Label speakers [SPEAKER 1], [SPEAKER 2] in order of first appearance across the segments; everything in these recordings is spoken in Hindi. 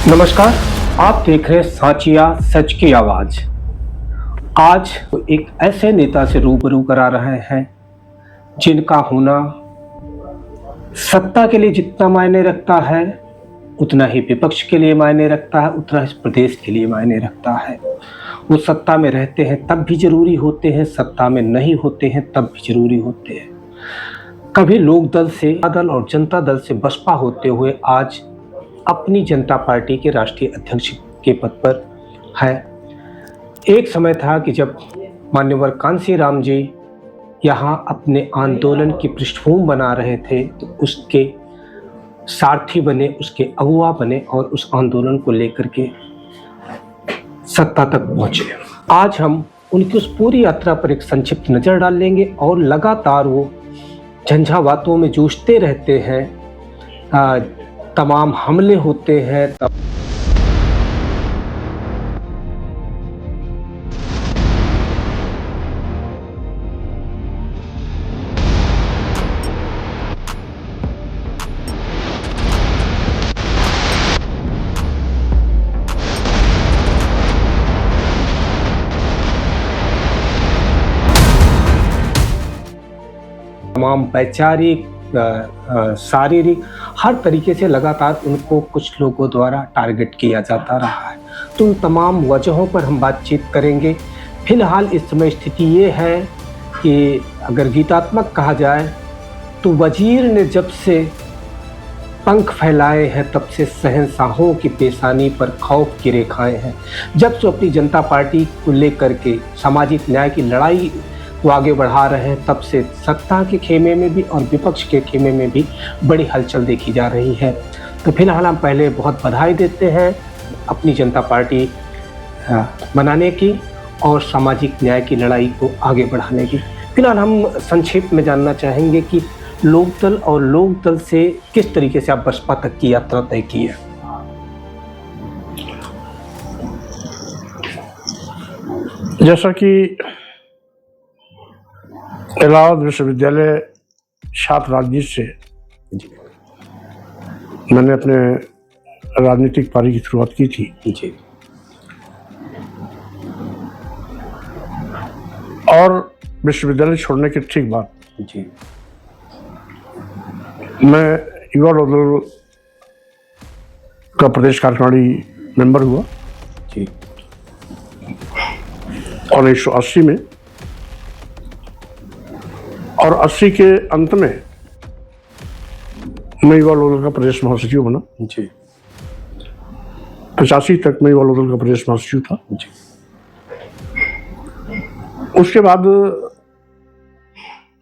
[SPEAKER 1] नमस्कार, आप देख रहे हैं साचिया सच की आवाज। आज एक ऐसे नेता से रूबरू करा रहे हैं जिनका होना सत्ता के लिए जितना मायने रखता है उतना ही विपक्ष के लिए मायने रखता है, उतना इस प्रदेश के लिए मायने रखता है। वो सत्ता में रहते हैं तब भी जरूरी होते हैं, सत्ता में नहीं होते हैं तब भी जरूरी होते हैं। कभी लोक दल से दल और जनता दल से बसपा होते हुए आज अपनी जनता पार्टी के राष्ट्रीय अध्यक्ष के पद पर है। एक समय था कि जब मान्यवर कांसी राम जी यहाँ अपने आंदोलन की पृष्ठभूमि बना रहे थे तो उसके सारथी बने, उसके अगुवा बने और उस आंदोलन को लेकर के सत्ता तक पहुंचे। आज हम उनकी उस पूरी यात्रा पर एक संक्षिप्त नजर डालेंगे और लगातार वो झंझावातों में जूझते रहते हैं, तमाम हमले होते हैं। तमाम वैचारिक, शारीरिक, हर तरीके से लगातार उनको कुछ लोगों द्वारा टारगेट किया जाता रहा है। तो उन तमाम वजहों पर हम बातचीत करेंगे। फिलहाल इस समय स्थिति ये है कि अगर गीतात्मक कहा जाए तो वजीर ने जब से पंख फैलाए हैं तब से शहंशाहों की पेशानी पर खौफ की रेखाएं हैं। जब से अपनी जनता पार्टी को लेकर के सामाजिक न्याय की लड़ाई वो आगे बढ़ा रहे हैं तब से सत्ता के खेमे में भी और विपक्ष के खेमे में भी बड़ी हलचल देखी जा रही है। तो फिलहाल हम पहले बहुत बधाई देते हैं अपनी जनता पार्टी बनाने की और सामाजिक न्याय की लड़ाई को आगे बढ़ाने की। फिलहाल हम संक्षेप में जानना चाहेंगे कि लोकदल और लोकदल से किस तरीके से आप बसपा तक की यात्रा तय की है।
[SPEAKER 2] जैसा कि इलाहाबाद विश्वविद्यालय छात्र राजनीति से मैंने अपने राजनीतिक पारी की शुरुआत की थी
[SPEAKER 1] जी।
[SPEAKER 2] और विश्वविद्यालय छोड़ने के ठीक बाद
[SPEAKER 1] जी।
[SPEAKER 2] मैं युवा लोकदल का प्रदेश कार्यकारिणी मेंबर हुआ
[SPEAKER 1] जी।
[SPEAKER 2] और 1980 में और 80 के अंत में मैं युवा लोकदल का प्रदेश महासचिव बना।
[SPEAKER 1] जी।
[SPEAKER 2] 85 तक मैं युवा लोकदल का प्रदेश महासचिव था।
[SPEAKER 1] जी।
[SPEAKER 2] उसके बाद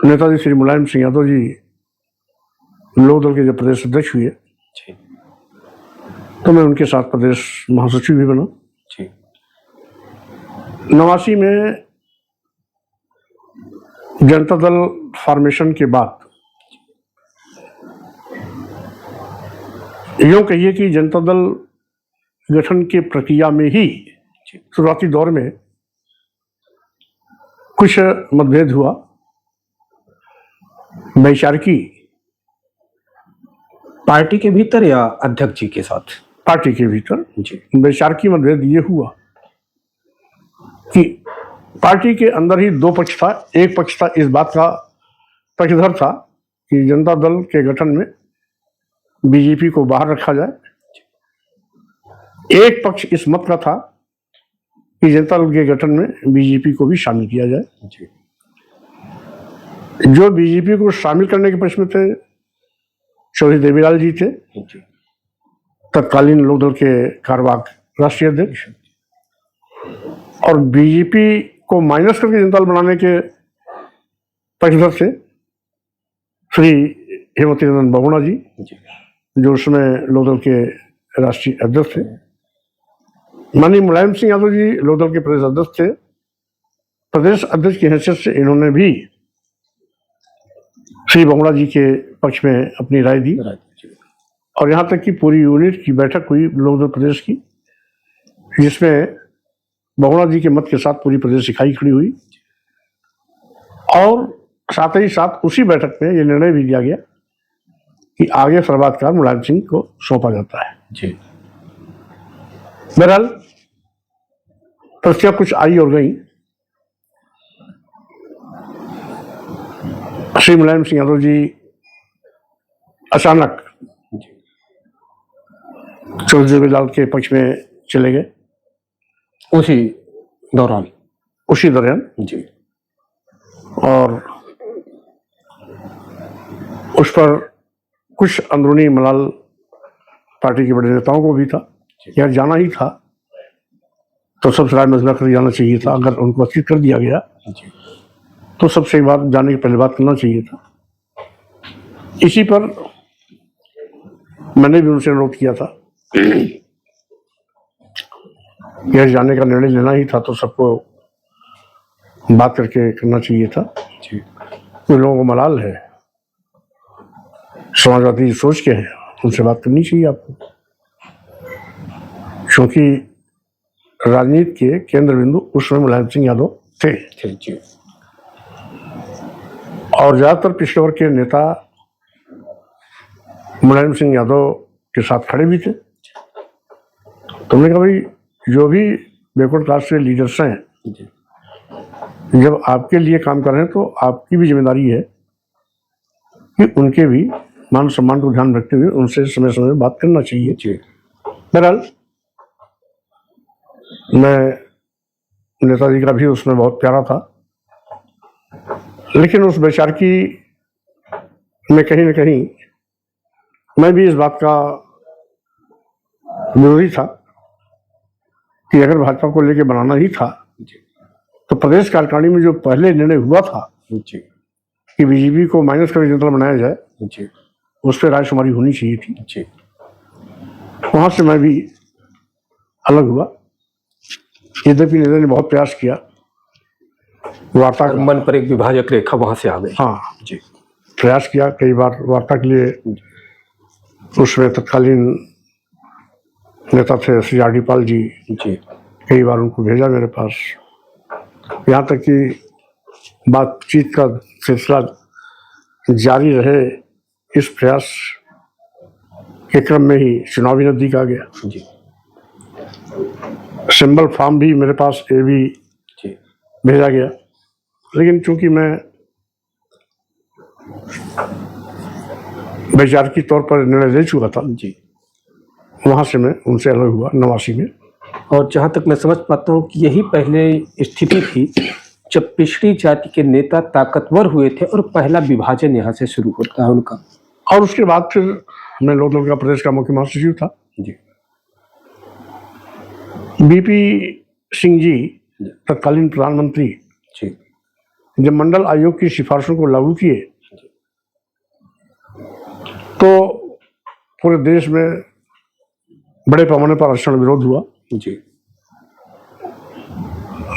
[SPEAKER 2] नेताजी श्री मुलायम सिंह यादव जी लोकदल के जब प्रदेश अध्यक्ष हुए
[SPEAKER 1] जी।
[SPEAKER 2] तो मैं उनके साथ प्रदेश महासचिव भी बना।
[SPEAKER 1] जी।
[SPEAKER 2] 89 में जनता दल फॉर्मेशन के बाद यूं कहिए कि जनता दल गठन की प्रक्रिया में ही शुरुआती दौर में कुछ मतभेद हुआ वैचारिकी
[SPEAKER 1] पार्टी के भीतर या अध्यक्ष जी के साथ?
[SPEAKER 2] पार्टी के भीतर
[SPEAKER 1] जी।
[SPEAKER 2] वैचारिकी मतभेद ये हुआ कि पार्टी के अंदर ही दो पक्ष था। एक पक्ष था इस बात का पक्षधर था कि जनता दल के गठन में बीजेपी को बाहर रखा जाए। एक पक्ष इस मत का था कि जनता दल के गठन में बीजेपी को भी शामिल किया जाए।
[SPEAKER 1] जी।
[SPEAKER 2] जो बीजेपी को शामिल करने के पक्ष में थे चौधरी देवीलाल जी थे, तत्कालीन लोकदल के कार्यवाहक राष्ट्रीय अध्यक्ष, और बीजेपी को माइनस करके जनता दल बनाने के पक्षधर थे श्री हेमवती नंदन बहुगुणा जी, जो उस समय लोकदल के राष्ट्रीय अध्यक्ष थे। माननीय मुलायम सिंह यादव जी लोकदल के प्रदेश अध्यक्ष थे। प्रदेश अध्यक्ष की हैसियत से इन्होंने भी श्री बहुगुणा जी के पक्ष में अपनी राय दी और यहाँ तक कि पूरी यूनिट की बैठक हुई लोकदल प्रदेश की, जिसमें बहुगुणा जी के मत के साथ पूरी प्रदेश इकाई खड़ी हुई और साथ ही साथ उसी बैठक में ये निर्णय भी दिया गया कि आगे सर्वाधिकार मुलायम सिंह को सौंपा जाता है।
[SPEAKER 1] जी।
[SPEAKER 2] बहरहाल परिस्थितियां कुछ आई और गई। श्री मुलायम सिंह यादव जी अचानक चौधरी देवीलाल के पक्ष में चले गए
[SPEAKER 1] उसी दौरान
[SPEAKER 2] उसी दौरान
[SPEAKER 1] जी।
[SPEAKER 2] और उस पर कुछ अंदरूनी मलाल पार्टी के बड़े नेताओं को भी था, यार जाना ही था तो सबसे राय मसला कर जाना चाहिए था। अगर उनको अच्छित कर दिया गया तो सबसे एक बात जाने की पहले बात करना चाहिए था। इसी पर मैंने भी उनसे अनुरोध किया था, यह जाने का निर्णय लेना ही था तो सबको बात करके करना चाहिए था। उन लोगों को मलाल है, समाजवादी सोच के हैं, उनसे बात करनी चाहिए आपको, क्योंकि राजनीति के केंद्र बिंदु उस समय मुलायम सिंह यादव थे
[SPEAKER 1] जी।
[SPEAKER 2] और ज्यादातर पिछड़े वर्ग के नेता मुलायम सिंह यादव के साथ खड़े भी थे। तुमने कहा भाई जो भी बैकवर्ड क्लास के लीडर्स हैं, जब आपके लिए काम कर रहे हैं तो आपकी भी जिम्मेदारी है कि उनके भी मान सम्मान को ध्यान रखते हुए उनसे समय समय में बात करना चाहिए। बहरहाल मैं नेताजी का भी उसमें बहुत प्यारा था, लेकिन उस बेचारकी में कहीं न कहीं मैं भी इस बात का विरोधी था कि अगर भाजपा को लेकर बनाना ही था तो प्रदेश कार्यकारिणी में जो पहले निर्णय हुआ था कि बीजेपी को माइनस करके जनता बनाया जाए, उस पर रायशुमारी होनी चाहिए थी। वहां से मैं भी अलग हुआ। यद्यपि नेता ने बहुत प्रयास किया, वार्ता
[SPEAKER 1] मन पर एक विभाजक रेखा वहां से आ गई।
[SPEAKER 2] हाँ जी, प्रयास किया कई बार वार्ता के लिए। उसमें तत्कालीन नेता थे श्री आर डी पाल जी, कई बार उनको भेजा मेरे पास। यहाँ तक कि बातचीत का सिलसिला जारी रहे, इस प्रयास के क्रम में ही चुनावी नजदीक आ गया। सिंबल फॉर्म भी मेरे पास ये भी भेजा गया, लेकिन चूंकि मैं वैचारिक तौर पर निर्णय ले चुका था वहां से मैं उनसे अलग हुआ 89 में।
[SPEAKER 1] और जहां तक मैं समझ पाता हूं कि यही पहले स्थिति थी जब पिछड़ी जाति के नेता ताकतवर हुए थे और पहला विभाजन यहाँ से शुरू होता है उनका।
[SPEAKER 2] और उसके बाद फिर मैं लोकदल का प्रदेश का मुख्य महासचिव था। बीपी सिंह जी तत्कालीन प्रधानमंत्री जब मंडल आयोग की सिफारिशों को लागू किए तो पूरे देश में बड़े पैमाने पर आरक्षण विरोध हुआ।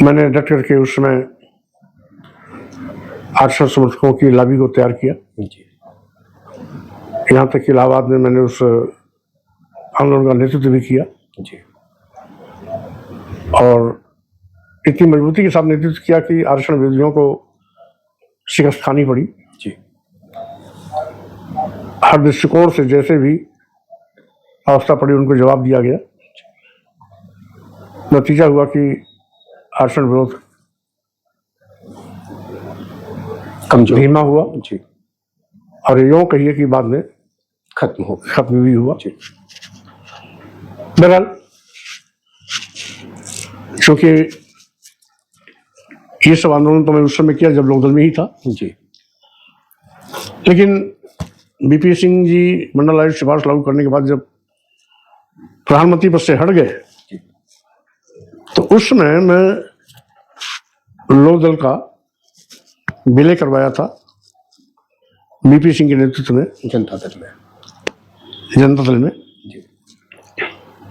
[SPEAKER 2] मैंने डट करके उस समय आरक्षण समर्थकों की लॉबी को तैयार किया। यहाँ तक कि इलाहाबाद में मैंने उस आंदोलन का नेतृत्व भी किया और इतनी मजबूती के साथ नेतृत्व किया कि आरक्षण विरोधियों को शिकस्त खानी पड़ी। हर दृष्टिकोण से जैसे भी अवस्था पड़ी उनको जवाब दिया गया। नतीजा हुआ कि आरक्षण विरोध धीमा हुआ और यूं कहिए कि बाद में खत्म भी हुआ। बहरहाल क्योंकि ये सब आंदोलन तो मैं उस समय किया जब लोकदल में ही था लेकिन बीपी सिंह जी मंडल आयोग सिफारिश लागू करने के बाद जब प्रधानमंत्री पद से हट गए तो उस समय मैं लोकदल का विलय करवाया था बीपी सिंह के नेतृत्व में जनता दल में।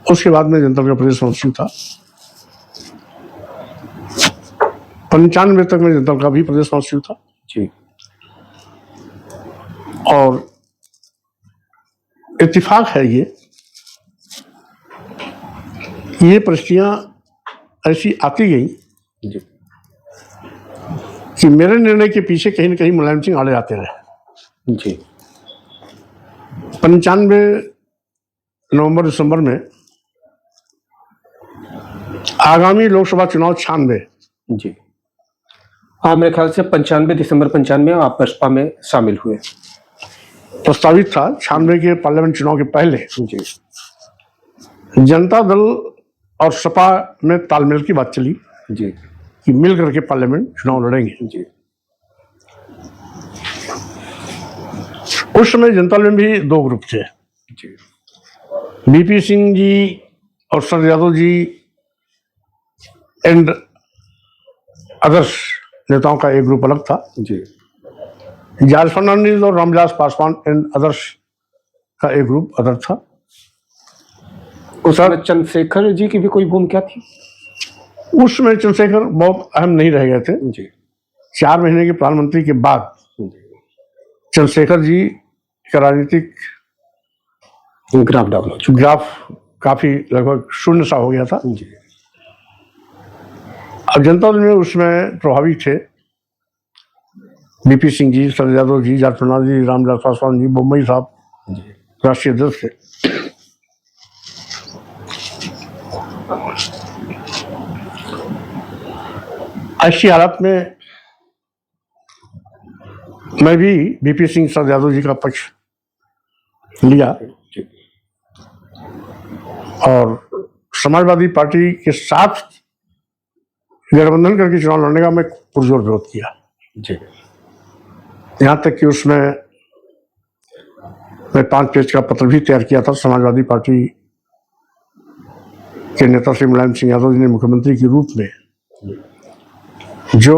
[SPEAKER 2] उसके बाद में जनता दल का प्रदेश महासचिव था। 95 तक मैं जनता दल का भी प्रदेश महासचिव था और इत्तेफाक है ये परिस्थितियां ऐसी आती गई कि मेरे निर्णय के पीछे कहीं न कहीं मुलायम सिंह आड़े आते रहे। 95 नवंबर दिसंबर में आगामी लोकसभा चुनाव 96
[SPEAKER 1] जी। हाँ, मेरे ख्याल से 95 दिसंबर 95 आप बसपा में शामिल हुए।
[SPEAKER 2] प्रस्तावित था 96 के पार्लियामेंट चुनाव के पहले।
[SPEAKER 1] जी
[SPEAKER 2] जनता दल और सपा में तालमेल की बात चली
[SPEAKER 1] जी
[SPEAKER 2] कि मिल करके पार्लियामेंट चुनाव लड़ेंगे।
[SPEAKER 1] जी
[SPEAKER 2] उस समय जनता दल में भी दो ग्रुप थे,
[SPEAKER 1] जी
[SPEAKER 2] बीपी सिंह जी और शरद यादव जी एंड अदर्स नेताओं का एक ग्रुप अलग था।
[SPEAKER 1] जी
[SPEAKER 2] जॉर्ज फर्नांडिस और रामविलास पासवान एंड अदर्स का एक ग्रुप अदर था।
[SPEAKER 1] उस समय चंद्रशेखर जी की भी कोई भूमिका थी?
[SPEAKER 2] उस समय चंद्रशेखर बहुत अहम नहीं रह गए थे।
[SPEAKER 1] जी
[SPEAKER 2] 4 महीने के प्रधानमंत्री के बाद चंद्रशेखर जी का राजनीतिक
[SPEAKER 1] ग्राफ डाउन हो चुका।
[SPEAKER 2] ग्राफ काफी लगभग शून्य सा हो गया था।
[SPEAKER 1] जी
[SPEAKER 2] अब जनता दल में उसमें प्रभावी थे बीपी सिंह जी, शरद यादव जी, जॉर्ज फर्नांडिस जी, रामविलास पासवान जी, मुंबई साहब
[SPEAKER 1] जी
[SPEAKER 2] राष्ट्रीय अध्यक्ष थे। ऐसी हालत में मैं भी बीपी सिंह, शरद यादव जी का पक्ष लिया
[SPEAKER 1] जी
[SPEAKER 2] और समाजवादी पार्टी के साथ गठबंधन करके चुनाव लड़ने का मैं पुरजोर विरोध किया।
[SPEAKER 1] जी
[SPEAKER 2] यहाँ तक कि उसमें मैं 5 पेज का पत्र भी तैयार किया था। समाजवादी पार्टी के नेता श्री मुलायम सिंह यादव जी ने मुख्यमंत्री के रूप में जो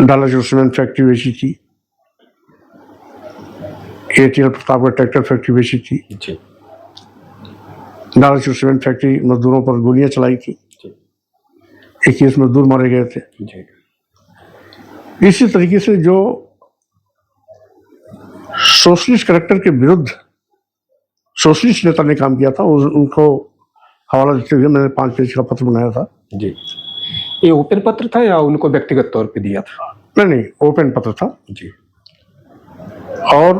[SPEAKER 2] डालर सीमेंट फैक्ट्री बेची थी, एटीएल प्रतापगढ़ ट्रैक्टर फैक्ट्री बेची थी,
[SPEAKER 1] जी
[SPEAKER 2] डालर सीमेंट फैक्ट्री मजदूरों पर गोलियां चलाई थी, 21 मजदूर मारे गए थे।
[SPEAKER 1] जी
[SPEAKER 2] इसी तरीके से जो सोशलिस्ट करेक्टर के विरुद्ध सोशलिस्ट नेता ने काम किया था उनको हवाला देते हुए मैंने 5 पेज का पत्र बनाया था।
[SPEAKER 1] जी ये ओपन पत्र था या उनको व्यक्तिगत तौर पे दिया था?
[SPEAKER 2] नहीं, ओपन पत्र था।
[SPEAKER 1] जी
[SPEAKER 2] और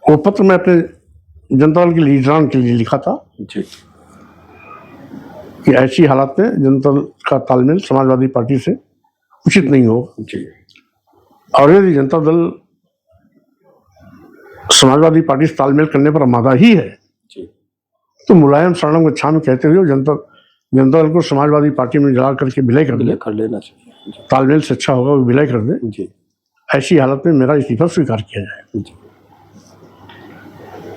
[SPEAKER 2] वो पत्र मैं अपने जनता दल के लीडरान के लिए लिखा था
[SPEAKER 1] जी
[SPEAKER 2] कि ऐसी हालत में जनता दल का तालमेल समाजवादी पार्टी से उचित नहीं हो,
[SPEAKER 1] जी
[SPEAKER 2] और यदि जनता दल समाजवादी पार्टी से तालमेल करने पर आमादा ही है
[SPEAKER 1] जी
[SPEAKER 2] तो मुलायम शरणम गच्छामि कहते हुए जनता दल को समाजवादी पार्टी में जला करके विलय कर दे।
[SPEAKER 1] विलय कर लेना चाहिए।
[SPEAKER 2] तालमेल से अच्छा होगा वो विलय कर दे।
[SPEAKER 1] जी
[SPEAKER 2] ऐसी हालत में मेरा इस्तीफा स्वीकार किया जाए।
[SPEAKER 1] जी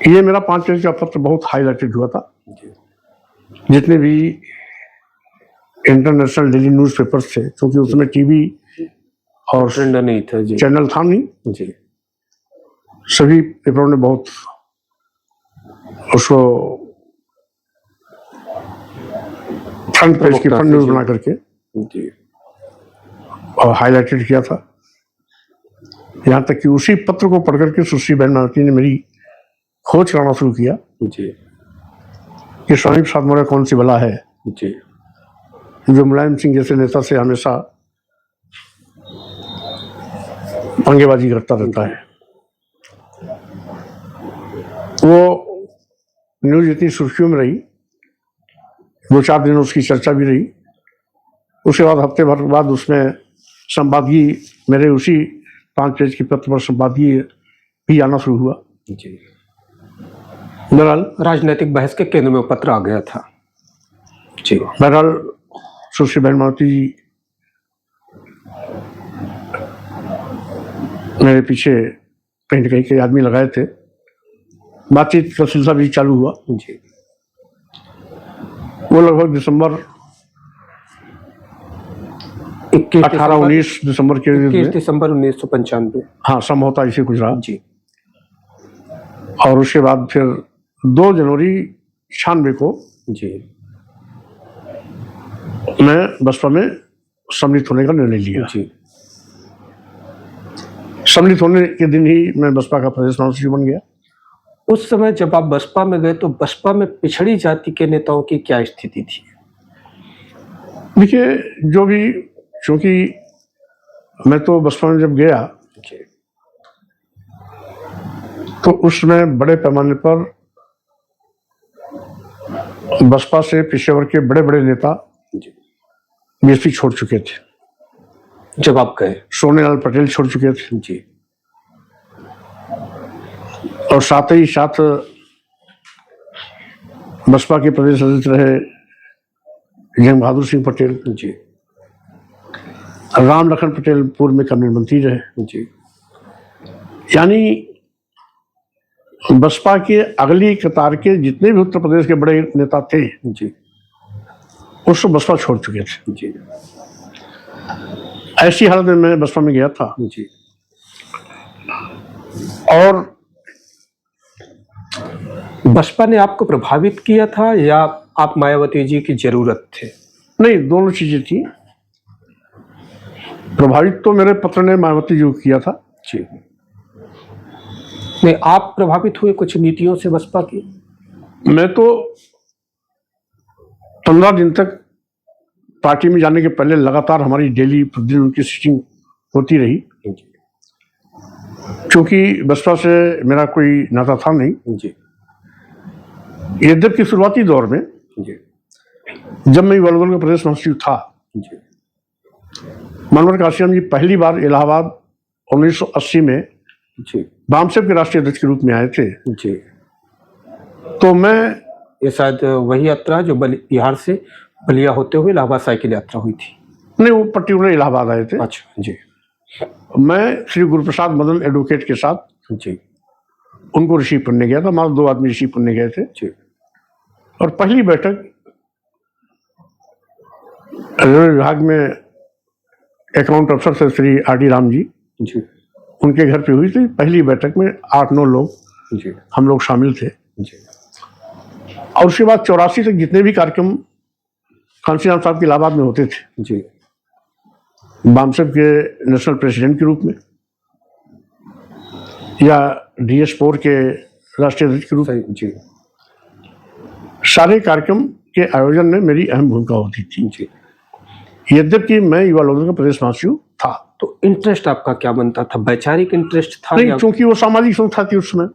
[SPEAKER 2] ये मेरा 5 पेज का पत्र बहुत हाईलाइटेड हुआ था।
[SPEAKER 1] जी
[SPEAKER 2] जितने भी इंटरनेशनल डेली न्यूज़पेपर्स थे, क्योंकि उसमें टीवी और
[SPEAKER 1] ट्रेंड नहीं था। जी
[SPEAKER 2] चैनल था नहीं,
[SPEAKER 1] जी
[SPEAKER 2] सभी पेपरों ने बहुत उसको फ्रंट पेज की फ्रंट न्यूज बना करके
[SPEAKER 1] जी
[SPEAKER 2] और हाईलाइटेड किया था। यहाँ तक कि उसी पत्र को पढ़ करके सुश्री बहन मालती ने मेरी खोज कराना शुरू किया
[SPEAKER 1] जी
[SPEAKER 2] कि स्वामी प्रसाद मौर्य कौन सी बला है
[SPEAKER 1] जी
[SPEAKER 2] जो मुलायम सिंह जैसे नेता से हमेशा पंगेबाजी करता रहता है। वो न्यूज इतनी सुर्खियों में रही, 2-4 दिन उसकी चर्चा भी रही। उसके बाद हफ्ते भर बाद उसमें संपादकीय मेरे उसी 5 पेज के पत्र पर संपादकीय भी आना शुरू हुआ।
[SPEAKER 1] जी
[SPEAKER 2] बहरहाल
[SPEAKER 1] राजनीतिक बहस के केंद्र में वो पत्र आ गया था। जी
[SPEAKER 2] बहरहाल सुश्री बहन मालती जी मेरे पीछे कहीं न कहीं के आदमी लगाए थे। बातचीत का सिलसिला भी चालू हुआ।
[SPEAKER 1] जी
[SPEAKER 2] वो लगभग दिसंबर 18-19 दिसंबर के
[SPEAKER 1] 21 दिसंबर 1995।
[SPEAKER 2] हाँ, संभवतः इसे गुजरात।
[SPEAKER 1] जी
[SPEAKER 2] और उसके बाद फिर 2 जनवरी 96 को
[SPEAKER 1] जी
[SPEAKER 2] मैं बसपा में सम्मिलित होने का निर्णय लिया।
[SPEAKER 1] जी
[SPEAKER 2] सम्मिलित होने के दिन ही मैं बसपा का प्रदेश महासचिव बन गया।
[SPEAKER 1] उस समय जब आप बसपा में गए तो बसपा में पिछड़ी जाति के नेताओं की क्या स्थिति थी?
[SPEAKER 2] देखिए, जो भी, क्योंकि मैं तो बसपा में जब गया
[SPEAKER 1] जी
[SPEAKER 2] तो उसमें बड़े पैमाने पर बसपा से पेशेवर के बड़े बड़े नेता
[SPEAKER 1] जी।
[SPEAKER 2] बीएसपी छोड़ चुके थे।
[SPEAKER 1] जब आप गए।
[SPEAKER 2] सोनेलाल पटेल छोड़ चुके थे
[SPEAKER 1] जी।
[SPEAKER 2] और साथ ही साथ बसपा के प्रदेश अध्यक्ष रहे जंग बहादुर सिंह पटेल
[SPEAKER 1] जी।
[SPEAKER 2] राम लखन पटेल पूर्व में कैबिनेट मंत्री रहे।
[SPEAKER 1] जी।
[SPEAKER 2] यानी बसपा के अगली कतार के जितने भी उत्तर प्रदेश के बड़े नेता थे
[SPEAKER 1] जी।
[SPEAKER 2] उसको बसपा छोड़ चुके थे।
[SPEAKER 1] जी।
[SPEAKER 2] ऐसी हालत में मैं बसपा में गया था
[SPEAKER 1] जी।
[SPEAKER 2] और
[SPEAKER 1] बसपा ने आपको प्रभावित किया था या आप मायावती जी की जरूरत थे?
[SPEAKER 2] नहीं, दोनों चीजें थी। प्रभावित तो मेरे पत्र ने मायावती जी को किया था।
[SPEAKER 1] जी। नहीं, आप प्रभावित हुए कुछ नीतियों से बसपा की?
[SPEAKER 2] मैं तो 15 दिन तक पार्टी में जाने के पहले लगातार हमारी डेली प्रतिदिन उनकी सिटिंग होती रही, क्योंकि बसपा से मेरा कोई नाता था नहीं।
[SPEAKER 1] जी।
[SPEAKER 2] यद्यपि शुरुआती दौर में
[SPEAKER 1] जी।
[SPEAKER 2] जब मैं युवा दल का प्रदेश महासचिव था,
[SPEAKER 1] जी।
[SPEAKER 2] मनोहर काशीराम जी पहली बार इलाहाबाद 1980 में
[SPEAKER 1] जी।
[SPEAKER 2] वामसेप के राष्ट्रीय अध्यक्ष के रूप में आए थे।
[SPEAKER 1] जी।
[SPEAKER 2] तो मैं,
[SPEAKER 1] ये शायद वही यात्रा जो बिहार से बलिया होते हुए इलाहाबाद साइकिल यात्रा हुई थी।
[SPEAKER 2] नहीं, वो पर्टिकुलर इलाहाबाद आए थे।
[SPEAKER 1] अच्छा। जी।
[SPEAKER 2] मैं श्री गुरुप्रसाद मदन एडवोकेट के साथ
[SPEAKER 1] जी।
[SPEAKER 2] उनको रिसीव करने गया था। हमारे 2 आदमी रिसीव करने गए थे।
[SPEAKER 1] जी।
[SPEAKER 2] और पहली बैठक रेलवे विभाग में अकाउंट अफसर से श्री आर.डी. राम जी,
[SPEAKER 1] जी।
[SPEAKER 2] उनके घर पे हुई थी। पहली बैठक में 8-9 लोग
[SPEAKER 1] जी।
[SPEAKER 2] हम लोग शामिल थे।
[SPEAKER 1] जी।
[SPEAKER 2] और उसके बाद 84 तक जितने भी कार्यक्रम कांशीराम साहब के इलाहाबाद में होते थे,
[SPEAKER 1] जी।
[SPEAKER 2] वामसेप के नेशनल प्रेसिडेंट के रूप में या DS4 के राष्ट्रीय अध्यक्ष के रूप में,
[SPEAKER 1] जी।
[SPEAKER 2] सारे कार्यक्रम के आयोजन में मेरी अहम भूमिका होती थी।
[SPEAKER 1] जी।
[SPEAKER 2] यद्यपि मैं युवा लोकदल का प्रदेश महासचिव था।
[SPEAKER 1] तो इंटरेस्ट आपका क्या बनता था? वैचारिक इंटरेस्ट था
[SPEAKER 2] नहीं,
[SPEAKER 1] या?
[SPEAKER 2] क्योंकि वो सामाजिक संस्था थी उस समय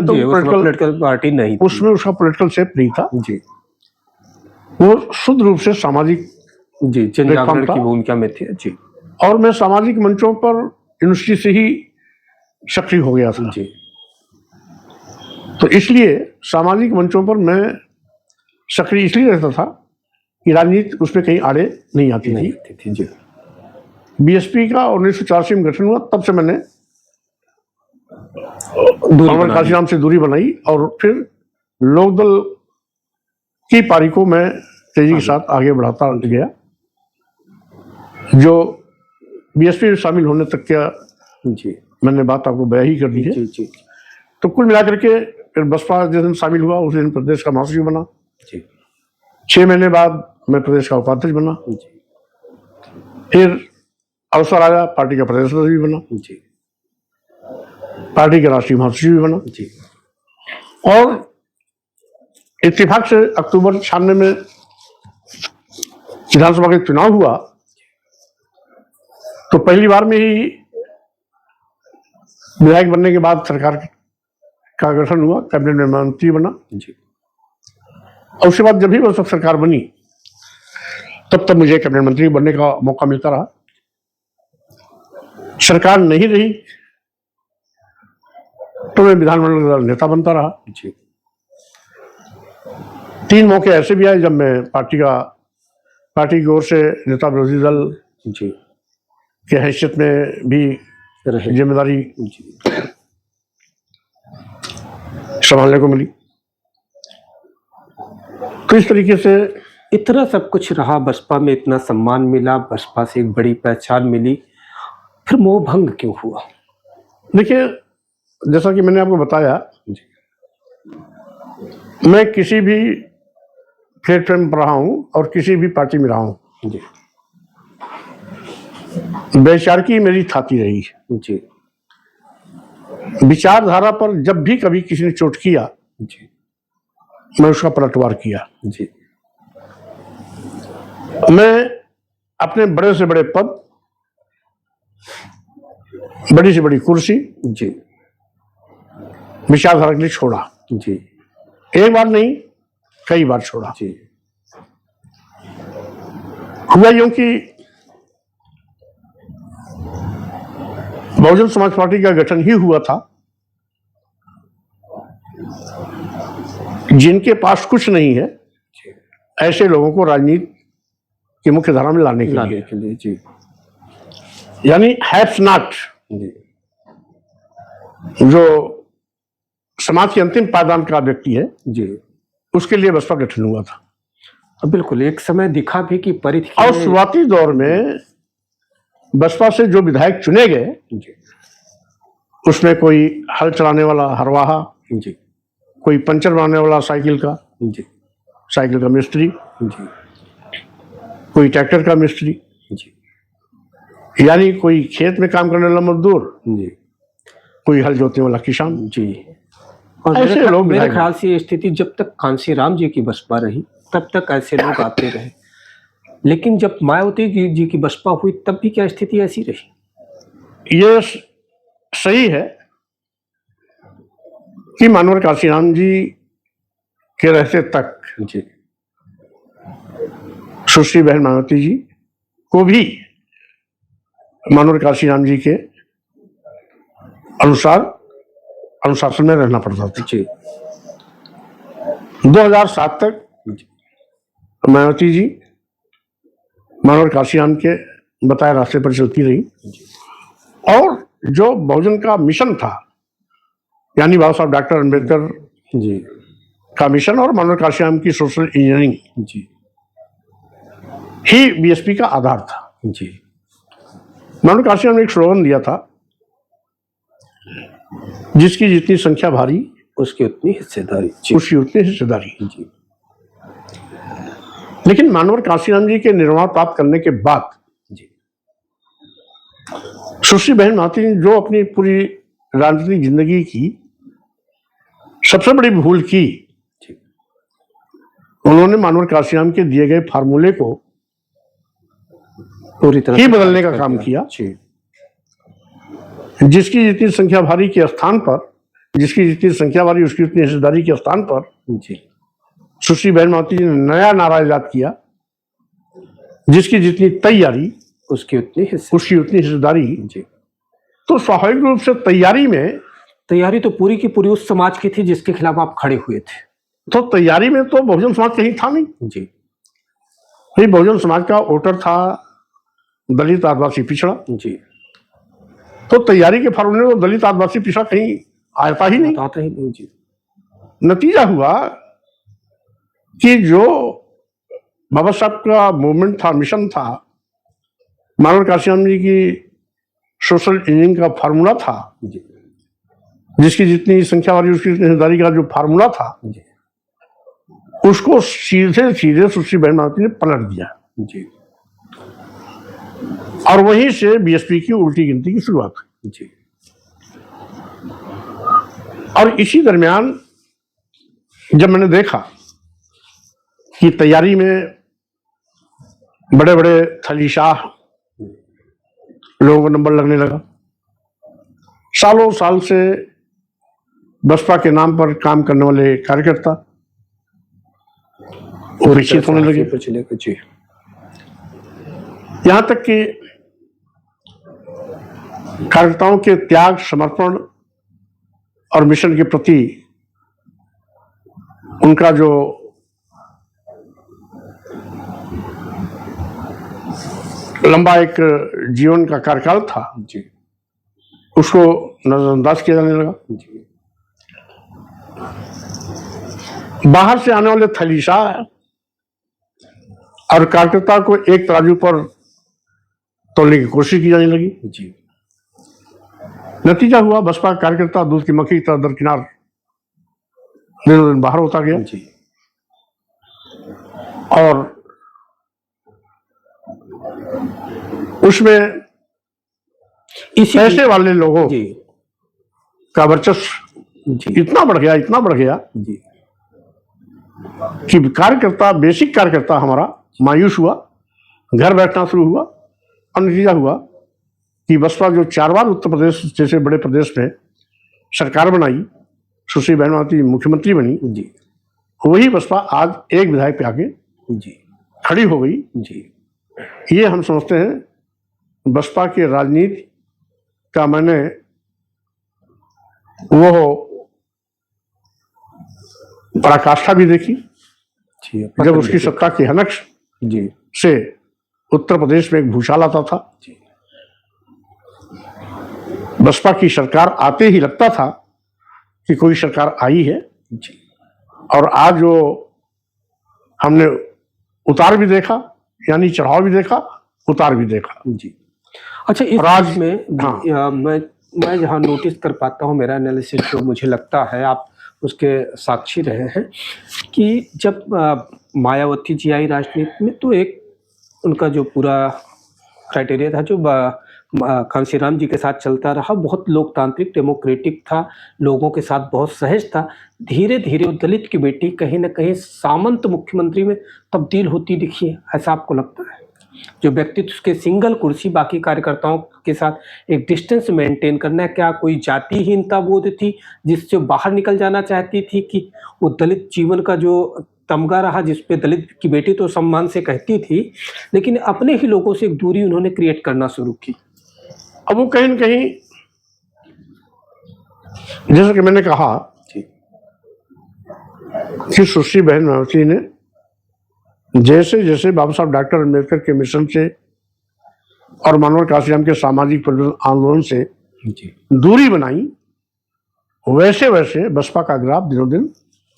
[SPEAKER 2] तो
[SPEAKER 1] पॉलिटिकल पार्टी नहीं थी।
[SPEAKER 2] उसमें उसका पॉलिटिकल शेप नहीं था।
[SPEAKER 1] जी।
[SPEAKER 2] वो शुद्ध रूप से सामाजिक
[SPEAKER 1] जी, जन जागरण की भूमिका में थे। जी।
[SPEAKER 2] और मैं सामाजिक मंचों पर यूनिवर्सिटी से ही सक्रिय हो गया था।
[SPEAKER 1] जी।
[SPEAKER 2] तो इसलिए सामाजिक मंचों पर मैं सक्रिय इसलिए रहता था कि राजनीति उसमें कहीं आड़े नहीं आती थी।
[SPEAKER 1] जी।
[SPEAKER 2] बीएसपी का 1984 में गठन हुआ, तब से मैंने मनोहर काशीराम से दूरी बनाई और फिर लोकदल की पारी को मैं तेजी के साथ आगे बढ़ाता गया, जो बीएसपी में शामिल होने तक क्या
[SPEAKER 1] जी
[SPEAKER 2] मैंने बात आपको बयां ही कर दी है।
[SPEAKER 1] जी जी।
[SPEAKER 2] तो कुल मिलाकर के फिर बसपा जिस दिन शामिल हुआ उस दिन प्रदेश का महासचिव बना।
[SPEAKER 1] जी।
[SPEAKER 2] 6 महीने बाद मैं प्रदेश का उपाध्यक्ष बना।
[SPEAKER 1] जी।
[SPEAKER 2] फिर अवसर आया, पार्टी का प्रदेश अध्यक्ष भी बना।
[SPEAKER 1] जी।
[SPEAKER 2] पार्टी का राष्ट्रीय महासचिव भी बना।
[SPEAKER 1] जी।
[SPEAKER 2] और इत्तेफाक से अक्टूबर 96 में विधानसभा के चुनाव हुआ तो पहली बार में ही विधायक बनने के बाद सरकार का गठन हुआ, कैबिनेट में मंत्री बना।
[SPEAKER 1] जी।
[SPEAKER 2] और उसके बाद जब भी वह सरकार बनी तब तक मुझे कैबिनेट मंत्री बनने का मौका मिलता रहा। सरकार नहीं रही तो मैं विधानमंडल का नेता बनता रहा।
[SPEAKER 1] जी।
[SPEAKER 2] 3 मौके ऐसे भी आए जब मैं पार्टी की ओर से नेता विरोधी दल
[SPEAKER 1] जी
[SPEAKER 2] के हैसियत में भी जिम्मेदारी संभालने को मिली। तो इस तरीके से
[SPEAKER 1] इतना सब कुछ रहा, बसपा में इतना सम्मान मिला, बसपा से एक बड़ी पहचान मिली, फिर मोह भंग क्यों हुआ?
[SPEAKER 2] देखिए, जैसा कि मैंने आपको बताया, मैं किसी भी प्लेटफॉर्म पर रहा हूं और किसी भी पार्टी में रहा हूं, वैचारिकी मेरी थाती रही।
[SPEAKER 1] जी।
[SPEAKER 2] विचारधारा पर जब भी कभी किसी ने चोट किया
[SPEAKER 1] जी
[SPEAKER 2] मैं उसका पलटवार किया।
[SPEAKER 1] जी।
[SPEAKER 2] मैं अपने बड़े से बड़े पद, बड़ी से बड़ी कुर्सी
[SPEAKER 1] जी
[SPEAKER 2] विचारधारा के लिए छोड़ा।
[SPEAKER 1] जी।
[SPEAKER 2] एक बार नहीं, कई बार छोड़ा।
[SPEAKER 1] जी
[SPEAKER 2] हुआ यूं कि बहुजन समाज पार्टी का गठन ही हुआ था जिनके पास कुछ नहीं है ऐसे लोगों को राजनीति की मुख्य धारा में लाने के लिए
[SPEAKER 1] जी
[SPEAKER 2] यानी हैव्स नॉट,
[SPEAKER 1] जी
[SPEAKER 2] जो समाज के अंतिम पायदान का व्यक्ति है,
[SPEAKER 1] जी
[SPEAKER 2] उसके लिए बसपा गठन हुआ था।
[SPEAKER 1] बिल्कुल। एक समय दिखा भी कि परिधि
[SPEAKER 2] और शुरुआती दौर में बसपा से जो विधायक चुने गए
[SPEAKER 1] जी
[SPEAKER 2] उसमें कोई हल चलाने वाला हरवाहा,
[SPEAKER 1] जी
[SPEAKER 2] कोई पंचर बनाने वाला साइकिल का मिस्त्री,
[SPEAKER 1] जी
[SPEAKER 2] कोई ट्रैक्टर का मिस्त्री,
[SPEAKER 1] जी
[SPEAKER 2] यानी कोई खेत में काम करने वाला मजदूर,
[SPEAKER 1] जी
[SPEAKER 2] कोई हल जोतने वाला किसान।
[SPEAKER 1] जी। और
[SPEAKER 2] ऐसे लोग
[SPEAKER 1] मेरे
[SPEAKER 2] विधायक
[SPEAKER 1] ख्याल से ये स्थिति जब तक कांशीराम जी की बसपा रही तब तक ऐसे लोग आते रहे, लेकिन जब मायावती जी की बसपा हुई तब भी क्या स्थिति ऐसी रही?
[SPEAKER 2] ये सही है कि मानवर काशीराम जी के रहते तक
[SPEAKER 1] जी
[SPEAKER 2] सुश्री बहन मायावती जी को भी मानवर काशीराम जी के अनुसार अनुशासन में रहना पड़ता था।
[SPEAKER 1] जी
[SPEAKER 2] 2007 तक मायावती जी मानवर काशीराम के बताए रास्ते पर चलती रही और जो बहुजन का मिशन था यानी बाबा साहब डॉक्टर अम्बेडकर
[SPEAKER 1] जी
[SPEAKER 2] का मिशन और मानवर काशीराम की सोशल इंजीनियरिंग
[SPEAKER 1] जी
[SPEAKER 2] ही बीएसपी का आधार था।
[SPEAKER 1] जी
[SPEAKER 2] मानवर काशीराम ने एक स्लोगन दिया था, जिसकी जितनी संख्या भारी
[SPEAKER 1] उसकी उतनी हिस्सेदारी। जी
[SPEAKER 2] उसकी उतनी हिस्सेदारी।
[SPEAKER 1] जी
[SPEAKER 2] लेकिन मानवर काशीराम जी के निर्माण प्राप्त करने के बाद
[SPEAKER 1] जी
[SPEAKER 2] सुश्री बहन मायावती ने जो अपनी पूरी राजनीतिक जिंदगी की सबसे बड़ी भूल की,
[SPEAKER 1] जी
[SPEAKER 2] उन्होंने मानवर काशीराम के दिए गए फार्मूले को
[SPEAKER 1] पूरी तरह
[SPEAKER 2] ही
[SPEAKER 1] से
[SPEAKER 2] बदलने का काम किया।
[SPEAKER 1] जी
[SPEAKER 2] जिसकी जितनी संख्या भारी के स्थान पर, जिसकी जितनी संख्या भारी उसकी उतनी हिस्सेदारी के स्थान पर
[SPEAKER 1] जी
[SPEAKER 2] सुश्री बहन मायावती जी ने नया नारा इजाद किया, जिसकी जितनी तैयारी
[SPEAKER 1] उसकी उतनी हिस्से।
[SPEAKER 2] उसकी उतनी हिस्सेदारी।
[SPEAKER 1] जी
[SPEAKER 2] तो स्वाभाविक रूप से
[SPEAKER 1] तैयारी तो पूरी की पूरी उस समाज की थी जिसके खिलाफ आप खड़े हुए थे।
[SPEAKER 2] तो तैयारी में तो बहुजन समाज कहीं था नहीं।
[SPEAKER 1] जी
[SPEAKER 2] भाई बहुजन समाज का वोटर था दलित आदिवासी पिछड़ा,
[SPEAKER 1] जी
[SPEAKER 2] तो तैयारी के फॉर्मूले में तो दलित आदिवासी पिछड़ा कहीं आता ही नहीं।
[SPEAKER 1] बताता ही नहीं। जी
[SPEAKER 2] नतीजा हुआ कि जो बाबा साहब का मूवमेंट था, मिशन था, मानवर काशीराम जी की सोशल इंजीनियरिंग का फार्मूला था,
[SPEAKER 1] जी
[SPEAKER 2] जिसकी जितनी संख्या वाली उसकी हिस्सेदारी का जो फार्मूला था,
[SPEAKER 1] जी
[SPEAKER 2] उसको सीधे सीधे सुश्री बहन मायावती ने पलट दिया।
[SPEAKER 1] जी
[SPEAKER 2] और वहीं से बीएसपी की उल्टी गिनती की शुरुआत हुई।
[SPEAKER 1] जी
[SPEAKER 2] और इसी दरमियान जब मैंने देखा कि तैयारी में बड़े बड़े थलीशाह लोगों को नंबर लगने लगा, सालों साल से बसपा के नाम पर काम करने वाले कार्यकर्ता विकसित होने लगे।
[SPEAKER 1] जी
[SPEAKER 2] यहां तक कि कार्यकर्ताओं के त्याग, समर्पण और मिशन के प्रति उनका जो लंबा एक जीवन का कार्यकाल था,
[SPEAKER 1] जी
[SPEAKER 2] उसको नजरअंदाज किया जाने लगा।
[SPEAKER 1] जी
[SPEAKER 2] बाहर से आने वाले थलीशाह और कार्यकर्ता को एक तराजू पर तोलने की कोशिश की जाने लगी।
[SPEAKER 1] जी
[SPEAKER 2] नतीजा हुआ बसपा कार्यकर्ता दूध की मक्खी की तरह दरकिनार दिनों दिन बाहर होता गया।
[SPEAKER 1] जी
[SPEAKER 2] और उसमें
[SPEAKER 1] इसी
[SPEAKER 2] पैसे वाले लोगों
[SPEAKER 1] जी
[SPEAKER 2] का वर्चस्व
[SPEAKER 1] जी
[SPEAKER 2] इतना बढ़ गया
[SPEAKER 1] जी
[SPEAKER 2] कि कार्यकर्ता, बेसिक कार्यकर्ता हमारा मायूस हुआ, घर बैठना शुरू हुआ। और नतीजा हुआ कि बसपा जो 4 बार उत्तर प्रदेश जैसे बड़े प्रदेश में सरकार बनाई, सुश्री बहन मायावती मुख्यमंत्री बनी,
[SPEAKER 1] जी
[SPEAKER 2] वही बसपा आज एक विधायक पे आके
[SPEAKER 1] जी
[SPEAKER 2] खड़ी हो गई।
[SPEAKER 1] जी
[SPEAKER 2] ये हम समझते हैं बसपा की राजनीति का मैंने वो पराकाष्ठा भी देखी
[SPEAKER 1] जी
[SPEAKER 2] जब उसकी सत्ता के हनक
[SPEAKER 1] जी
[SPEAKER 2] से उत्तर प्रदेश में एक भूचाल आता था।
[SPEAKER 1] जी
[SPEAKER 2] बसपा की सरकार आते ही लगता था कि कोई सरकार आई है,
[SPEAKER 1] जी
[SPEAKER 2] और आज वो हमने उतार भी देखा, यानी चढ़ाव भी देखा, उतार भी देखा।
[SPEAKER 1] जी। अच्छा, इस
[SPEAKER 2] और आज
[SPEAKER 1] बीच में
[SPEAKER 2] हाँ
[SPEAKER 1] मैं जहाँ नोटिस कर पाता हूँ, मेरा एनालिसिस जो मुझे लगता है आप उसके साक्षी रहे हैं कि जब मायावती जी आई राजनीति में तो एक उनका जो पूरा क्राइटेरिया था जो कांशीराम जी के साथ चलता रहा, बहुत लोकतांत्रिक डेमोक्रेटिक था, लोगों के साथ बहुत सहज था। धीरे धीरे वो दलित की बेटी कहीं ना कहीं सामंत मुख्यमंत्री में तब्दील होती दिखी है, ऐसा आपको लगता है? जो व्यक्तित्व उसके सिंगल कुर्सी, बाकी कार्यकर्ताओं के साथ एक डिस्टेंस मेंटेन करना है, क्या कोई जातिहीनता बोध थी जिससे बाहर निकल जाना चाहती थी कि वो दलित जीवन का जो तमगा रहा जिसपे दलित की बेटी तो सम्मान से कहती थी, लेकिन अपने ही लोगों से एक दूरी उन्होंने क्रिएट करना शुरू की?
[SPEAKER 2] अब वो कहीं न कहीं, जैसा कि मैंने कहा कि सुश्री बहन मायावती ने जैसे जैसे बाबा साहब डॉक्टर अम्बेडकर के मिशन से और मानव काशीराम के सामाजिक परिवर्तन आंदोलन से दूरी बनाई, वैसे वैसे बसपा का ग्राफ दिनों दिन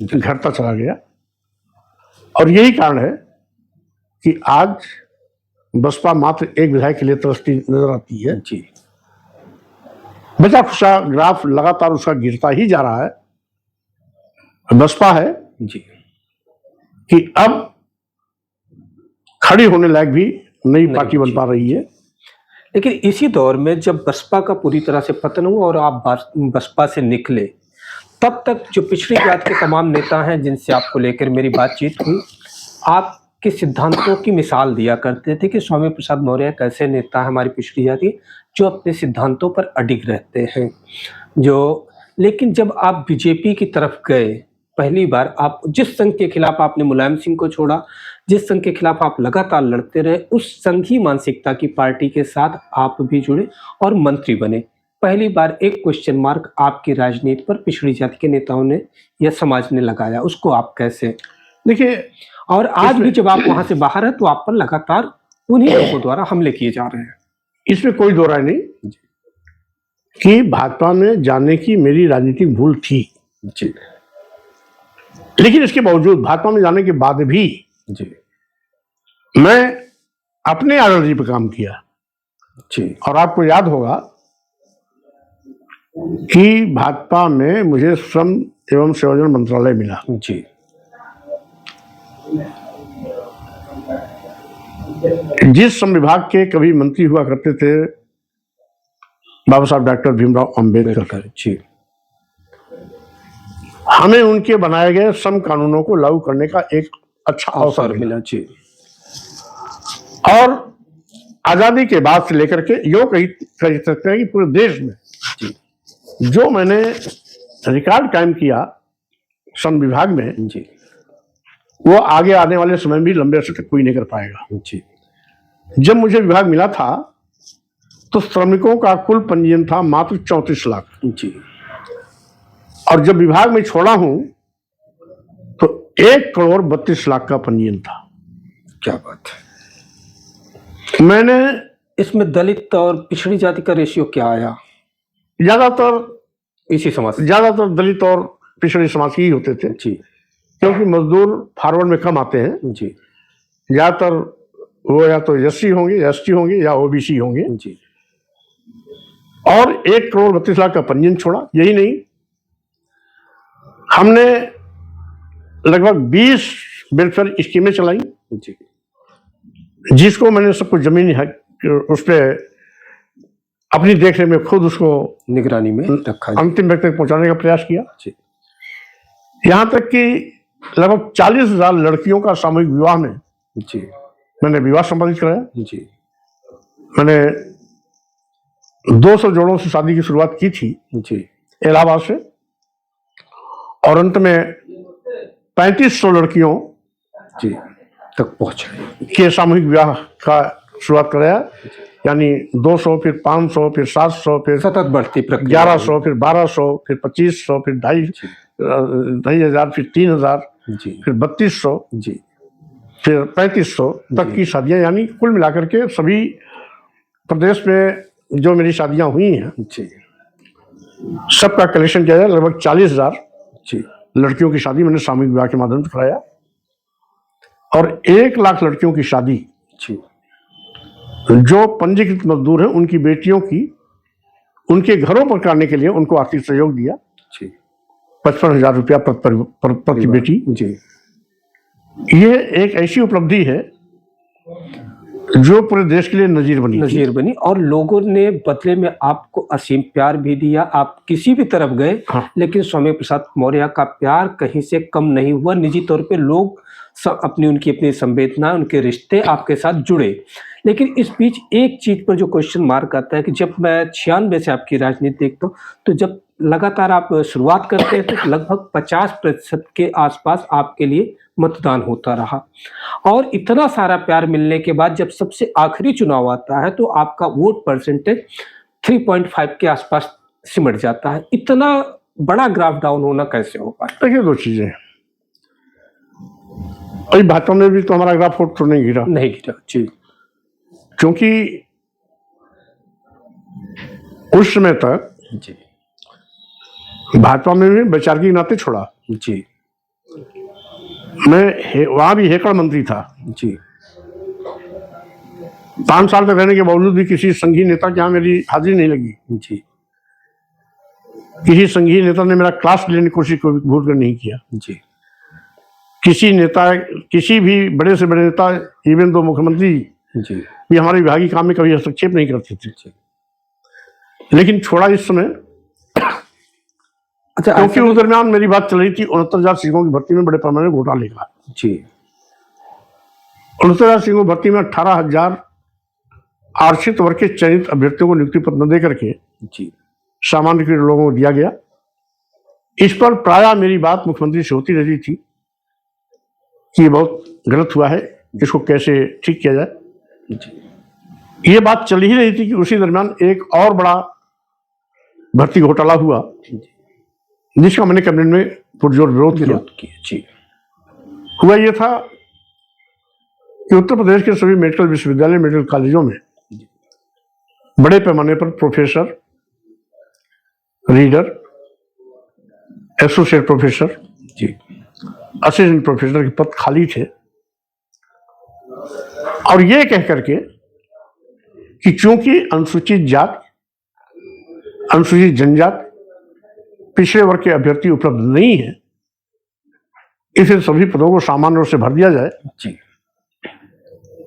[SPEAKER 2] घटता चला गया। और यही कारण है कि आज बसपा मात्र एक विधायक के लिए तरसती नजर आती है।
[SPEAKER 1] जी
[SPEAKER 2] बचा खुचा ग्राफ लगातार उसका गिरता ही जा रहा है। बसपा है
[SPEAKER 1] जी
[SPEAKER 2] कि अब खड़ी होने लायक भी नई पार्टी बन पा रही है।
[SPEAKER 1] लेकिन इसी दौर में जब बसपा का पूरी तरह से पतन हुआ और आप बसपा से निकले, तब तक जो पिछड़ी जात के तमाम नेता हैं जिनसे आपको लेकर मेरी बातचीत हुई, आपके सिद्धांतों की मिसाल दिया करते थे कि स्वामी प्रसाद मौर्य कैसे नेता है हमारी पिछड़ी जाति जो अपने सिद्धांतों पर अडिग रहते हैं। लेकिन जब आप बीजेपी की तरफ गए, पहली बार आप जिस संघ के खिलाफ आपने मुलायम सिंह को छोड़ा, जिस संघ के खिलाफ आप लगातार लड़ते रहे, उस संघी मानसिकता की पार्टी के साथ आप भी जुड़े और मंत्री बने। पहली बार एक क्वेश्चन मार्क आपकी राजनीति पर पिछड़ी जाति के नेताओं ने या समाज ने लगाया, उसको आप कैसे
[SPEAKER 2] देखिए?
[SPEAKER 1] और आज भी जब आप वहां से बाहर हैं तो आप पर लगातार उन्हीं लोगों द्वारा हमले किए जा रहे हैं।
[SPEAKER 2] इसमें कोई दो राय नहीं कि भाजपा में जाने की मेरी राजनीतिक भूल थी
[SPEAKER 1] जी,
[SPEAKER 2] लेकिन इसके बावजूद भाजपा में जाने के बाद भी
[SPEAKER 1] जी
[SPEAKER 2] मैं अपने आइडियोलॉजी पर काम किया।
[SPEAKER 1] जी
[SPEAKER 2] और आपको याद होगा कि भाजपा में मुझे श्रम एवं सेवायोजन मंत्रालय मिला।
[SPEAKER 1] जी
[SPEAKER 2] जिस श्रम विभाग के कभी मंत्री हुआ करते थे बाबा साहब डॉक्टर भीमराव अंबेडकर
[SPEAKER 1] जी,
[SPEAKER 2] हमें उनके बनाए गए श्रम कानूनों को लागू करने का एक अच्छा अवसर मिला।
[SPEAKER 1] जी।
[SPEAKER 2] और आजादी के बाद से लेकर के यो कह सकते हैं कि पूरे देश में
[SPEAKER 1] जी
[SPEAKER 2] जो मैंने रिकॉर्ड कायम किया श्रम विभाग में,
[SPEAKER 1] जी
[SPEAKER 2] वो आगे आने वाले समय में भी लंबे अरसे तक कोई नहीं कर पाएगा।
[SPEAKER 1] जी
[SPEAKER 2] जब मुझे विभाग मिला था तो श्रमिकों का कुल पंजीयन था मात्र 34 लाख
[SPEAKER 1] जी,
[SPEAKER 2] और जब विभाग में छोड़ा हूं तो 1,32,00,000 का पंजीयन था।
[SPEAKER 1] क्या बात है।
[SPEAKER 2] मैंने
[SPEAKER 1] इसमें दलित और पिछड़ी जाति का रेशियो क्या आया?
[SPEAKER 2] ज्यादातर
[SPEAKER 1] इसी समाज से?
[SPEAKER 2] ज्यादातर दलित और पिछड़े समाज के ही होते थे,
[SPEAKER 1] जी
[SPEAKER 2] क्योंकि मजदूर फॉरवर्ड में कम आते हैं।
[SPEAKER 1] जी
[SPEAKER 2] ज्यादातर वो या तो एससी होंगे, एसटी होंगे या ओबीसी होंगे।
[SPEAKER 1] जी
[SPEAKER 2] और 1,32,00,000 का पंजीयन छोड़ा। यही नहीं, हमने लगभग 20 वेलफेयर स्कीमें चलाई
[SPEAKER 1] जी
[SPEAKER 2] जिसको मैंने सबको जमीनी उस पर अपनी देखरेख में खुद उसको
[SPEAKER 1] निगरानी में रखा जी।
[SPEAKER 2] अंतिम व्यक्ति तक पहुंचाने का प्रयास किया।
[SPEAKER 1] जी
[SPEAKER 2] यहां तक कि लगभग 40,000 लड़कियों का सामूहिक विवाह में
[SPEAKER 1] जी
[SPEAKER 2] मैंने विवाह संपादित कराया।
[SPEAKER 1] जी
[SPEAKER 2] मैंने 200 जोड़ों से शादी की शुरुआत की थी
[SPEAKER 1] जी
[SPEAKER 2] इलाहाबाद से, और अंत में 3500 लड़कियों
[SPEAKER 1] जी तक पहुंचे।
[SPEAKER 2] के सामूहिक विवाह का शुरुआत कराया, यानी 200, फिर 500, फिर 700, फिर
[SPEAKER 1] सतत बढ़ती प्रक्रिया
[SPEAKER 2] 1100, फिर 1200, फिर 2500, फिर 2500, फिर 3000,
[SPEAKER 1] जी
[SPEAKER 2] फिर 3200,
[SPEAKER 1] जी
[SPEAKER 2] फिर 3500 तक की शादियां, यानी कुल मिलाकर के सभी प्रदेश में जो मेरी शादियां हुई हैं
[SPEAKER 1] जी
[SPEAKER 2] सबका कलेक्शन किया जाए। लगभग 40,000
[SPEAKER 1] जी
[SPEAKER 2] लड़कियों की शादी मैंने सामूहिक विवाह के माध्यम से कराया, और 1 लाख लड़कियों की शादी
[SPEAKER 1] जी
[SPEAKER 2] जो पंजीकृत मजदूर हैं उनकी बेटियों की उनके घरों पर कराने के लिए उनको आर्थिक सहयोग दिया।
[SPEAKER 1] जी
[SPEAKER 2] 55,000 रुपया प्रति बेटी।
[SPEAKER 1] जी
[SPEAKER 2] ये एक ऐसी उपलब्धि है जो पूरे देश के लिए नजीर बनी थी।
[SPEAKER 1] नजीर बनी, और लोगों ने बदले में आपको असीम प्यार भी दिया। आप किसी भी तरफ गए,
[SPEAKER 2] हाँ।
[SPEAKER 1] लेकिन स्वामी प्रसाद मौर्य का प्यार कहीं से कम नहीं हुआ। निजी तौर पे लोग सब अपनी संवेदना, उनके रिश्ते आपके साथ जुड़े। लेकिन इस बीच एक चीज पर जो क्वेश्चन मार्क आता है कि जब मैं 96 से आपकी राजनीति देखता हूँ, तो जब लगातार आप शुरुआत करते हैं तो लगभग 50% के आसपास आपके लिए मतदान होता रहा, और इतना सारा प्यार मिलने के बाद जब सबसे आखिरी चुनाव आता है तो आपका वोट परसेंटेज 3.5 के आसपास सिमट जाता है। इतना बड़ा ग्राफ डाउन होना कैसे हो पाया?
[SPEAKER 2] देखिए, 2 चीजें, अभी भाजपा में भी तो हमारा ग्राफ तो नहीं गिरा,
[SPEAKER 1] नहीं गिरा जी,
[SPEAKER 2] क्योंकि उस समय तक
[SPEAKER 1] जी
[SPEAKER 2] भाजपा में भी वैचारिक नाते छोड़ा।
[SPEAKER 1] जी
[SPEAKER 2] मैं वहां भी हेकड़ मंत्री था।
[SPEAKER 1] जी
[SPEAKER 2] 5 साल तक रहने के बावजूद भी किसी संघीय नेता के यहाँ मेरी हाजिरी नहीं लगी।
[SPEAKER 1] जी
[SPEAKER 2] किसी संघीय नेता ने मेरा क्लास लेने की कोशिश को भूल कर नहीं किया।
[SPEAKER 1] जी
[SPEAKER 2] किसी नेता, किसी भी बड़े से बड़े नेता, इवन दो मुख्यमंत्री
[SPEAKER 1] जी
[SPEAKER 2] भी हमारे विभागीय काम में कभी हस्तक्षेप नहीं करते थे।
[SPEAKER 1] जी।
[SPEAKER 2] लेकिन छोड़ा इस समय,
[SPEAKER 1] अच्छा,
[SPEAKER 2] क्योंकि उस दरमियान मेरी बात चल रही थी 69,000 सिखों की भर्ती में बड़े पैमाने पर घोटाले का।
[SPEAKER 1] जी
[SPEAKER 2] 69,000 सिखों की भर्ती में 18,000 आरक्षित वर्ग के चयनित अभ्यर्थियों को नियुक्ति पत्र न देकर के
[SPEAKER 1] जी
[SPEAKER 2] सामान्य के लोगों को दिया गया। इस पर प्रायः मेरी बात मुख्यमंत्री से होती रहती थी कि ये बहुत गलत हुआ है, इसको कैसे ठीक किया जाए।
[SPEAKER 1] जी
[SPEAKER 2] ये बात चल ही रही थी कि उसी दरमियान एक और बड़ा भर्ती घोटाला हुआ, जिसका मैंने कैबिनेट में पुरजोर विरोध किया।
[SPEAKER 1] जी
[SPEAKER 2] हुआ ये था कि उत्तर प्रदेश के सभी मेडिकल विश्वविद्यालय, मेडिकल कॉलेजों में बड़े पैमाने पर प्रोफेसर, रीडर, एसोसिएट प्रोफेसर,
[SPEAKER 1] जी
[SPEAKER 2] असिस्टेंट प्रोफेसर के पद खाली थे, और ये कह करके कि चूंकि अनुसूचित जात, अनुसूचित जनजाति, पिछड़े वर्ग के अभ्यर्थी उपलब्ध नहीं है, इसे सभी पदों को सामान्य रूप से भर दिया जाए।
[SPEAKER 1] जी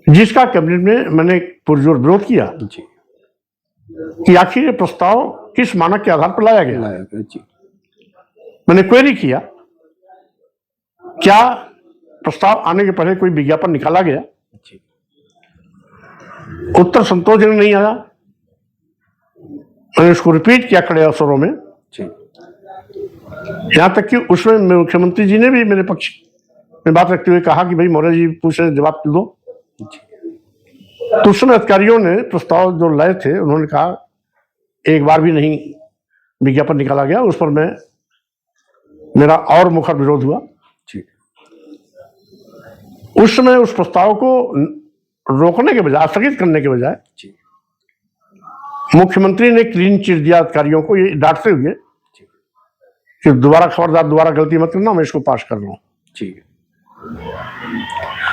[SPEAKER 2] जिसका कैबिनेट में मैंने पुरजोर विरोध किया
[SPEAKER 1] जी
[SPEAKER 2] कि आखिर ये प्रस्ताव किस मानक के आधार पर लाया गया।
[SPEAKER 1] जी
[SPEAKER 2] मैंने क्वेरी किया, क्या प्रस्ताव आने के पहले कोई विज्ञापन निकाला गया?
[SPEAKER 1] जी
[SPEAKER 2] उत्तर संतोषजनक नहीं आया। मैंने उसको रिपीट किया कड़े अवसरों में,
[SPEAKER 1] जी
[SPEAKER 2] यहां तक कि उसमें मुख्यमंत्री जी ने भी मेरे पक्ष में बात रखते हुए कहा कि भाई मौर्य जी पूछ रहे, जवाब दो। तो उस समय अधिकारियों ने प्रस्ताव जो लाए थे, उन्होंने कहा एक बार भी नहीं विज्ञापन निकाला गया। उस पर मेरा और मुखर विरोध हुआ।
[SPEAKER 1] जी
[SPEAKER 2] उस समय उस प्रस्ताव को रोकने के बजाय, स्थगित करने के बजाय,
[SPEAKER 1] जी
[SPEAKER 2] मुख्यमंत्री ने क्लीन चिट दिया अधिकारियों को, ये डांटते हुए कि दोबारा खबरदार, दोबारा गलती मत करना, मैं इसको पास कर रहा हूं।
[SPEAKER 1] जी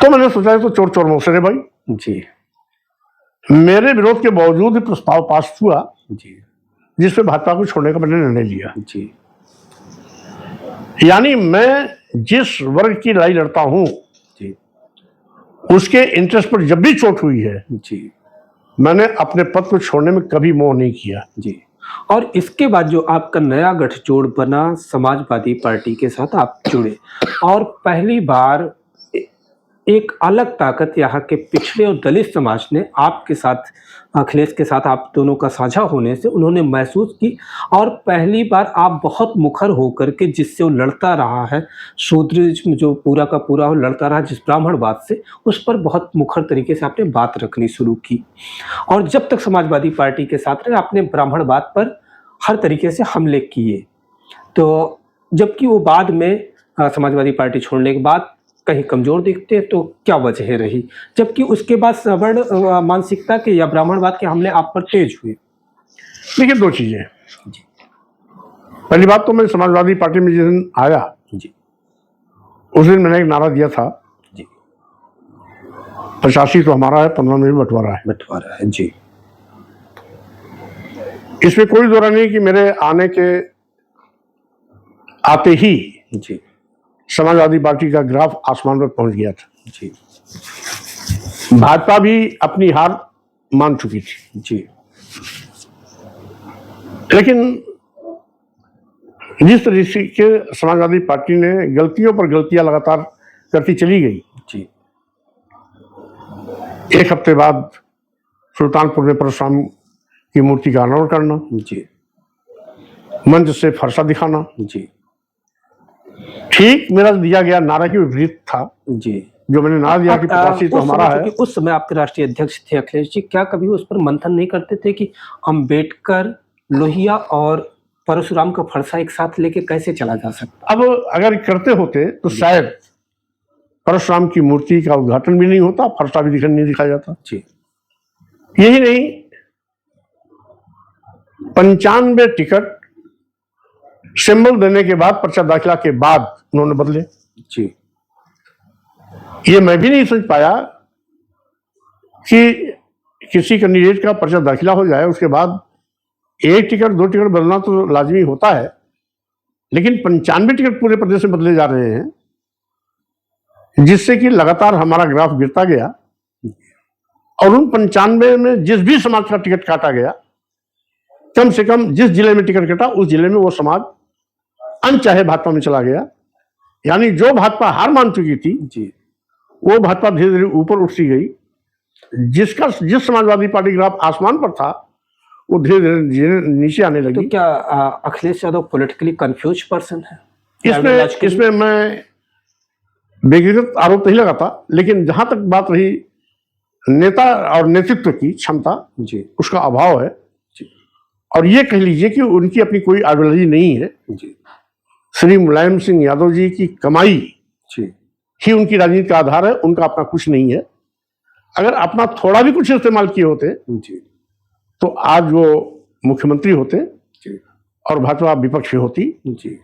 [SPEAKER 2] तो मैंने सोचा तो चोर चोर मौसे भाई।
[SPEAKER 1] जी
[SPEAKER 2] मेरे विरोध के बावजूद भी प्रस्ताव पास हुआ,
[SPEAKER 1] जी
[SPEAKER 2] जिसपे भाजपा को छोड़ने का मैंने निर्णय लिया।
[SPEAKER 1] जी
[SPEAKER 2] यानी मैं जिस वर्ग की लड़ाई लड़ता हूं,
[SPEAKER 1] जी
[SPEAKER 2] उसके इंटरेस्ट पर जब भी चोट हुई है,
[SPEAKER 1] जी
[SPEAKER 2] मैंने अपने पद को छोड़ने में कभी मोह नहीं किया।
[SPEAKER 1] जी और इसके बाद जो आपका नया गठजोड़ बना, समाजवादी पार्टी के साथ आप जुड़े, और पहली बार एक अलग ताकत यहाँ के पिछड़े और दलित समाज ने आपके साथ, अखिलेश के साथ आप दोनों का साझा होने से उन्होंने महसूस की। और पहली बार आप बहुत मुखर होकर के, जिससे वो लड़ता रहा है, शूद्रिज्म जो पूरा का पूरा वो लड़ता रहा जिस ब्राह्मणवाद से, उस पर बहुत मुखर तरीके से आपने बात रखनी शुरू की। और जब तक समाजवादी पार्टी के साथ रहे, आपने ब्राह्मणवाद पर हर तरीके से हमले किए। तो जबकि वो बाद में समाजवादी पार्टी छोड़ने के बाद कहीं कमजोर दिखते, तो क्या वजह रही, जबकि उसके बाद सवर्ण मानसिकता के या ब्राह्मणवाद के हमले आप पर तेज हुए?
[SPEAKER 2] देखिए, दो चीजें। पहली बात तो मैं समाजवादी पार्टी में जिस दिन आया
[SPEAKER 1] जी,
[SPEAKER 2] उस दिन मैंने एक नारा दिया था
[SPEAKER 1] जी,
[SPEAKER 2] 85 तो हमारा है, 15 में भी बंटवारा है
[SPEAKER 1] जी,
[SPEAKER 2] इसमें कोई दो राय नहीं कि मेरे आते ही
[SPEAKER 1] जी,
[SPEAKER 2] समाजवादी पार्टी का ग्राफ आसमान पर पहुंच गया था।
[SPEAKER 1] जी,
[SPEAKER 2] भाजपा भी अपनी हार मान चुकी थी।
[SPEAKER 1] जी,
[SPEAKER 2] लेकिन जिस तरीके के समाजवादी पार्टी ने गलतियों पर गलतियां लगातार करती चली गई,
[SPEAKER 1] जी,
[SPEAKER 2] एक हफ्ते बाद सुल्तानपुर में परशुराम की मूर्ति का अनावरण करना,
[SPEAKER 1] जी,
[SPEAKER 2] मंच से फरसा दिखाना,
[SPEAKER 1] जी,
[SPEAKER 2] ठीक मेरा दिया गया नारा के विपरीत था।
[SPEAKER 1] जी।
[SPEAKER 2] जो मैंने नारा दिया कि 85 तो
[SPEAKER 1] उस
[SPEAKER 2] हमारा
[SPEAKER 1] समय,
[SPEAKER 2] है।
[SPEAKER 1] क्योंकि उस समय आपके राष्ट्रीय अध्यक्ष थे अखिलेश जी, क्या कभी उस पर मंथन नहीं करते थे कि अंबेडकर, लोहिया और परशुराम का फरसा एक साथ लेके कैसे चला जा सकता?
[SPEAKER 2] अब अगर करते होते तो शायद परशुराम की मूर्ति का उद्घाटन भी नहीं होता, फरसा भी नहीं दिखाया जाता।
[SPEAKER 1] जी,
[SPEAKER 2] यही नहीं, 95 टिकट सिंबल देने के बाद, पर्चा दाखिला के बाद उन्होंने बदले।
[SPEAKER 1] जी,
[SPEAKER 2] ये मैं भी नहीं समझ पाया कि किसी कैंडिडेट का पर्चा दाखिला हो जाए, उसके बाद एक टिकट 2 टिकट बदलना तो लाजमी होता है, लेकिन 95 टिकट पूरे प्रदेश में बदले जा रहे हैं, जिससे कि लगातार हमारा ग्राफ गिरता गया। और उन 95 में जिस भी समाज का टिकट काटा गया, कम से कम जिस जिले में टिकट कटा उस जिले में वो समाज अनचाहे भाजपा में चला गया। यानी जो भाजपा हार मान चुकी थी,
[SPEAKER 1] जी,
[SPEAKER 2] वो भाजपा धीरे धीरे ऊपर उठती गई। जिस समाजवादी पार्टी ग्राफ आसमान पर था, वो धीरे धीरे नीचे आने लगी।
[SPEAKER 1] तो क्या Akhilesh Yadav politically confuse person है?
[SPEAKER 2] इसमें मैं व्यक्तिगत आरोप नहीं लगाता, लेकिन जहां तक बात रही नेता और नेतृत्व की क्षमता,
[SPEAKER 1] जी,
[SPEAKER 2] उसका अभाव है।
[SPEAKER 1] जी,
[SPEAKER 2] और ये कह लीजिए कि उनकी अपनी कोई आइडियोलॉजी नहीं है।
[SPEAKER 1] जी,
[SPEAKER 2] श्री मुलायम सिंह यादव जी की कमाई
[SPEAKER 1] जी,
[SPEAKER 2] ही उनकी राजनीति का आधार है, उनका अपना कुछ नहीं है। अगर अपना थोड़ा भी कुछ इस्तेमाल किए होते
[SPEAKER 1] जी,
[SPEAKER 2] तो आज वो मुख्यमंत्री होते
[SPEAKER 1] जी,
[SPEAKER 2] और भाजपा विपक्ष में होती।
[SPEAKER 1] जी,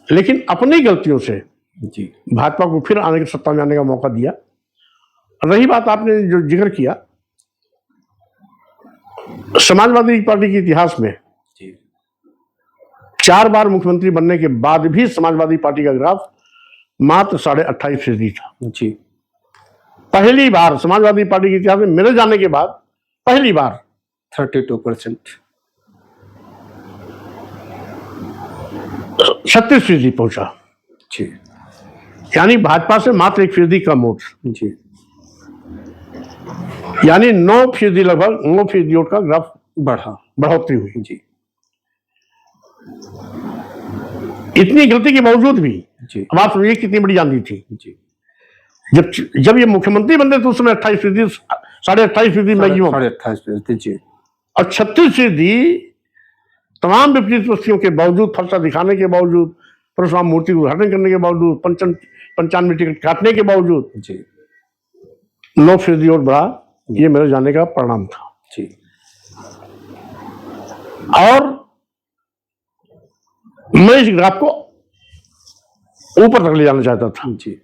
[SPEAKER 2] लेकिन अपनी गलतियों से
[SPEAKER 1] जी,
[SPEAKER 2] भाजपा को फिर आने के सत्ता में आने का मौका दिया। रही बात आपने जो जिक्र किया, समाजवादी पार्टी के इतिहास में
[SPEAKER 1] जी,
[SPEAKER 2] 4 बार मुख्यमंत्री बनने के बाद भी समाजवादी पार्टी का ग्राफ मात्र 28.5% था।
[SPEAKER 1] जी,
[SPEAKER 2] पहली बार समाजवादी पार्टी के इतिहास में मेरे जाने के बाद पहली बार
[SPEAKER 1] 32%
[SPEAKER 2] 36% पहुंचा।
[SPEAKER 1] जी,
[SPEAKER 2] यानी भाजपा से मात्र 1% कम वोट,
[SPEAKER 1] जी,
[SPEAKER 2] यानी 9%, लगभग 9% वोट का ग्राफ बढ़ोतरी हुई।
[SPEAKER 1] जी,
[SPEAKER 2] इतनी गलती के बावजूद भी
[SPEAKER 1] जी,
[SPEAKER 2] अब आप समझिए कितनी बड़ी आंधी थी।
[SPEAKER 1] जी,
[SPEAKER 2] जब ये मुख्यमंत्री बनते तो उस समय 28%, 28.5% मैक्सिमम,
[SPEAKER 1] 28%, जी,
[SPEAKER 2] और 36% तमाम विपरीत परिस्थितियों के बावजूद, फरसा दिखाने के बावजूद, परशुराम मूर्ति को उद्घाटन करने के बावजूद, 95 टिकट काटने के बावजूद
[SPEAKER 1] जी,
[SPEAKER 2] 9% वोट बढ़ा। ये मेरे जाने का परिणाम था।
[SPEAKER 1] जी,
[SPEAKER 2] और मैं इस ग्राफ को ऊपर तक ले जाना चाहता था।
[SPEAKER 1] जी,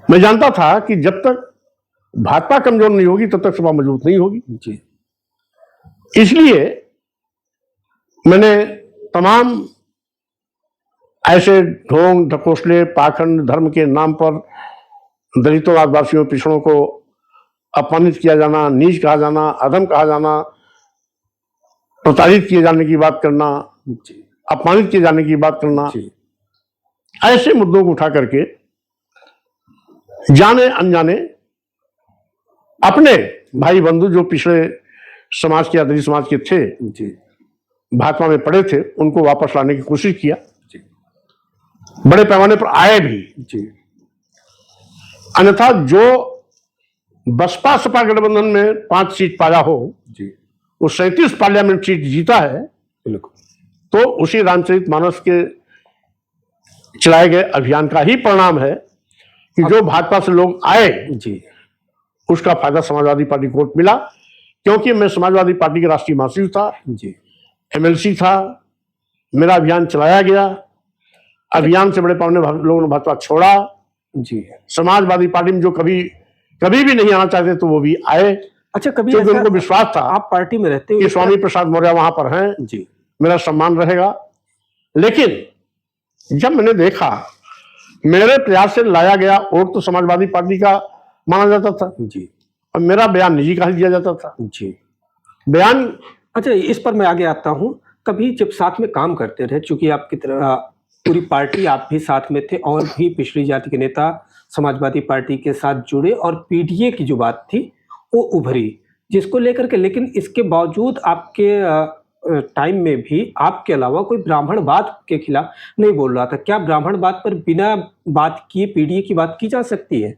[SPEAKER 2] मैं जानता था कि जब तक भाजपा कमजोर नहीं होगी तब तक सपा मजबूत नहीं होगी।
[SPEAKER 1] जी,
[SPEAKER 2] इसलिए मैंने तमाम ऐसे ढोंग ढकोसले, पाखंड, धर्म के नाम पर दलितों, आदिवासियों, पिछड़ों को अपमानित किया जाना, नीच कहा जाना, अधम कहा जाना, प्रताड़ित किए जाने की बात करना,
[SPEAKER 1] जी,
[SPEAKER 2] अपमानित किए जाने की बात करना,
[SPEAKER 1] जी,
[SPEAKER 2] ऐसे मुद्दों को उठा करके जाने अनजाने अपने भाई बंधु जो पिछड़े समाज के, आदिवासी समाज के थे,
[SPEAKER 1] जी
[SPEAKER 2] भाजपा में पड़े थे, उनको वापस लाने की कोशिश किया।
[SPEAKER 1] जी
[SPEAKER 2] बड़े पैमाने पर आए भी।
[SPEAKER 1] जी
[SPEAKER 2] अन्यथा जो बसपा सपा गठबंधन में 5 सीट पाया हो,
[SPEAKER 1] जी
[SPEAKER 2] वो 37 पार्लियामेंट सीट जीता है,
[SPEAKER 1] बिल्कुल।
[SPEAKER 2] तो उसी रामचरितमानस के चलाए गए अभियान का ही परिणाम है कि जो भाजपा से लोग आए,
[SPEAKER 1] जी
[SPEAKER 2] उसका फायदा समाजवादी पार्टी को मिला। क्योंकि मैं समाजवादी पार्टी के राष्ट्रीय महासचिव था,
[SPEAKER 1] जी
[SPEAKER 2] एमएलसी था, मेरा अभियान चलाया गया। अभियान से बड़े पैमाने लोगों ने भाजपा छोड़ा।
[SPEAKER 1] जी।
[SPEAKER 2] समाजवादी पार्टी में जो कभी भी नहीं आना चाहते तो वो भी आए।
[SPEAKER 1] अच्छा, कभी
[SPEAKER 2] क्योंकि उनको विश्वास था
[SPEAKER 1] आप पार्टी में रहते हो
[SPEAKER 2] कि स्वामी प्रसाद मौर्य वहां पर हैं,
[SPEAKER 1] जी,
[SPEAKER 2] मेरा सम्मान रहेगा। लेकिन जब मैंने देखा मेरे प्रयास से लाया गया वोट तो समाजवादी पार्टी का माना जाता था,
[SPEAKER 1] जी,
[SPEAKER 2] और मेरा बयान निजी का दिया जाता था।
[SPEAKER 1] जी।
[SPEAKER 2] बयान।
[SPEAKER 1] अच्छा, इस पर मैं आगे आता हूँ। कभी जब साथ में काम करते रहे, चूंकि आपकी तरह पूरी पार्टी आप भी साथ में थे और भी पिछड़ी जाति के नेता समाजवादी पार्टी के साथ जुड़े और पीडीए की जो बात थी वो उभरी, जिसको लेकर के, लेकिन इसके बावजूद आपके टाइम में भी आपके अलावा कोई ब्राह्मणवाद के खिलाफ नहीं बोल रहा था। क्या ब्राह्मणवाद पर बिना बात किए पीडीए की बात की जा सकती है?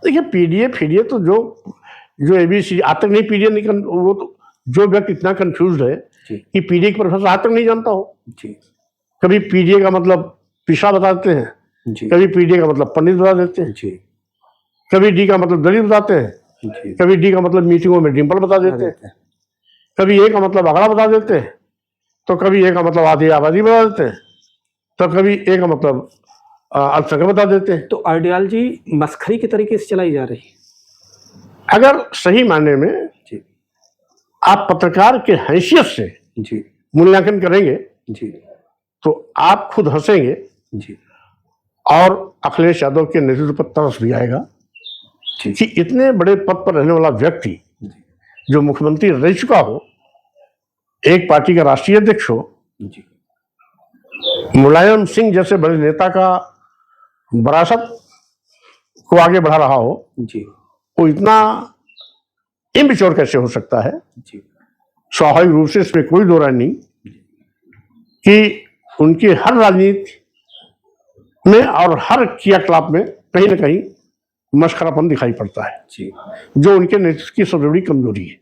[SPEAKER 2] देखिए, पीडीए तो जो एबीसी आज तक नहीं पीडीए नहीं, वो तो जो व्यक्ति इतना कंफ्यूज है कि पीडीए की परिभाषा आज तक नहीं जानता हो।
[SPEAKER 1] जी।
[SPEAKER 2] कभी पीडीए का मतलब पिछड़ा बता देते हैं,
[SPEAKER 1] जी।
[SPEAKER 2] कभी पीडीए का मतलब पंडित बता देते हैं,
[SPEAKER 1] जी।
[SPEAKER 2] कभी डी का मतलब दलित बताते हैं,
[SPEAKER 1] जी।
[SPEAKER 2] कभी डी का मतलब मीटिंगों में डिम्पल बता देते हैं, कभी ए का मतलब अगड़ा बता देते हैं, तो कभी ए का मतलब आधी आबादी बता देते हैं, तो कभी ए का मतलब अल्पसंख्यक बता देते हैं।
[SPEAKER 1] तो आइडियोलॉजी मस्खरी के तरीके से चलाई जा रही है।
[SPEAKER 2] अगर सही मायने में
[SPEAKER 1] जी।
[SPEAKER 2] आप पत्रकार के हैसियत से
[SPEAKER 1] जी।
[SPEAKER 2] मूल्यांकन करेंगे
[SPEAKER 1] जी।
[SPEAKER 2] तो आप खुद हंसेंगे
[SPEAKER 1] जी।
[SPEAKER 2] और अखिलेश यादव के नेतृत्व पर तरस भी आएगा कि इतने बड़े पद पर रहने वाला व्यक्ति जो मुख्यमंत्री रह चुका हो, एक पार्टी का राष्ट्रीय अध्यक्ष हो, मुलायम सिंह जैसे बड़े नेता का विरासत को आगे बढ़ा रहा हो, वो इतना इम्मेच्योर कैसे हो सकता है? स्वाभाविक रूप से इसमें कोई दो राय नहीं कि उनकी हर राजनीति में और हर क्रियाकलाप में कहीं ना कहीं मशखरापन दिखाई पड़ता है, जो उनके नेतृत्व की सबसे बड़ी कमजोरी है।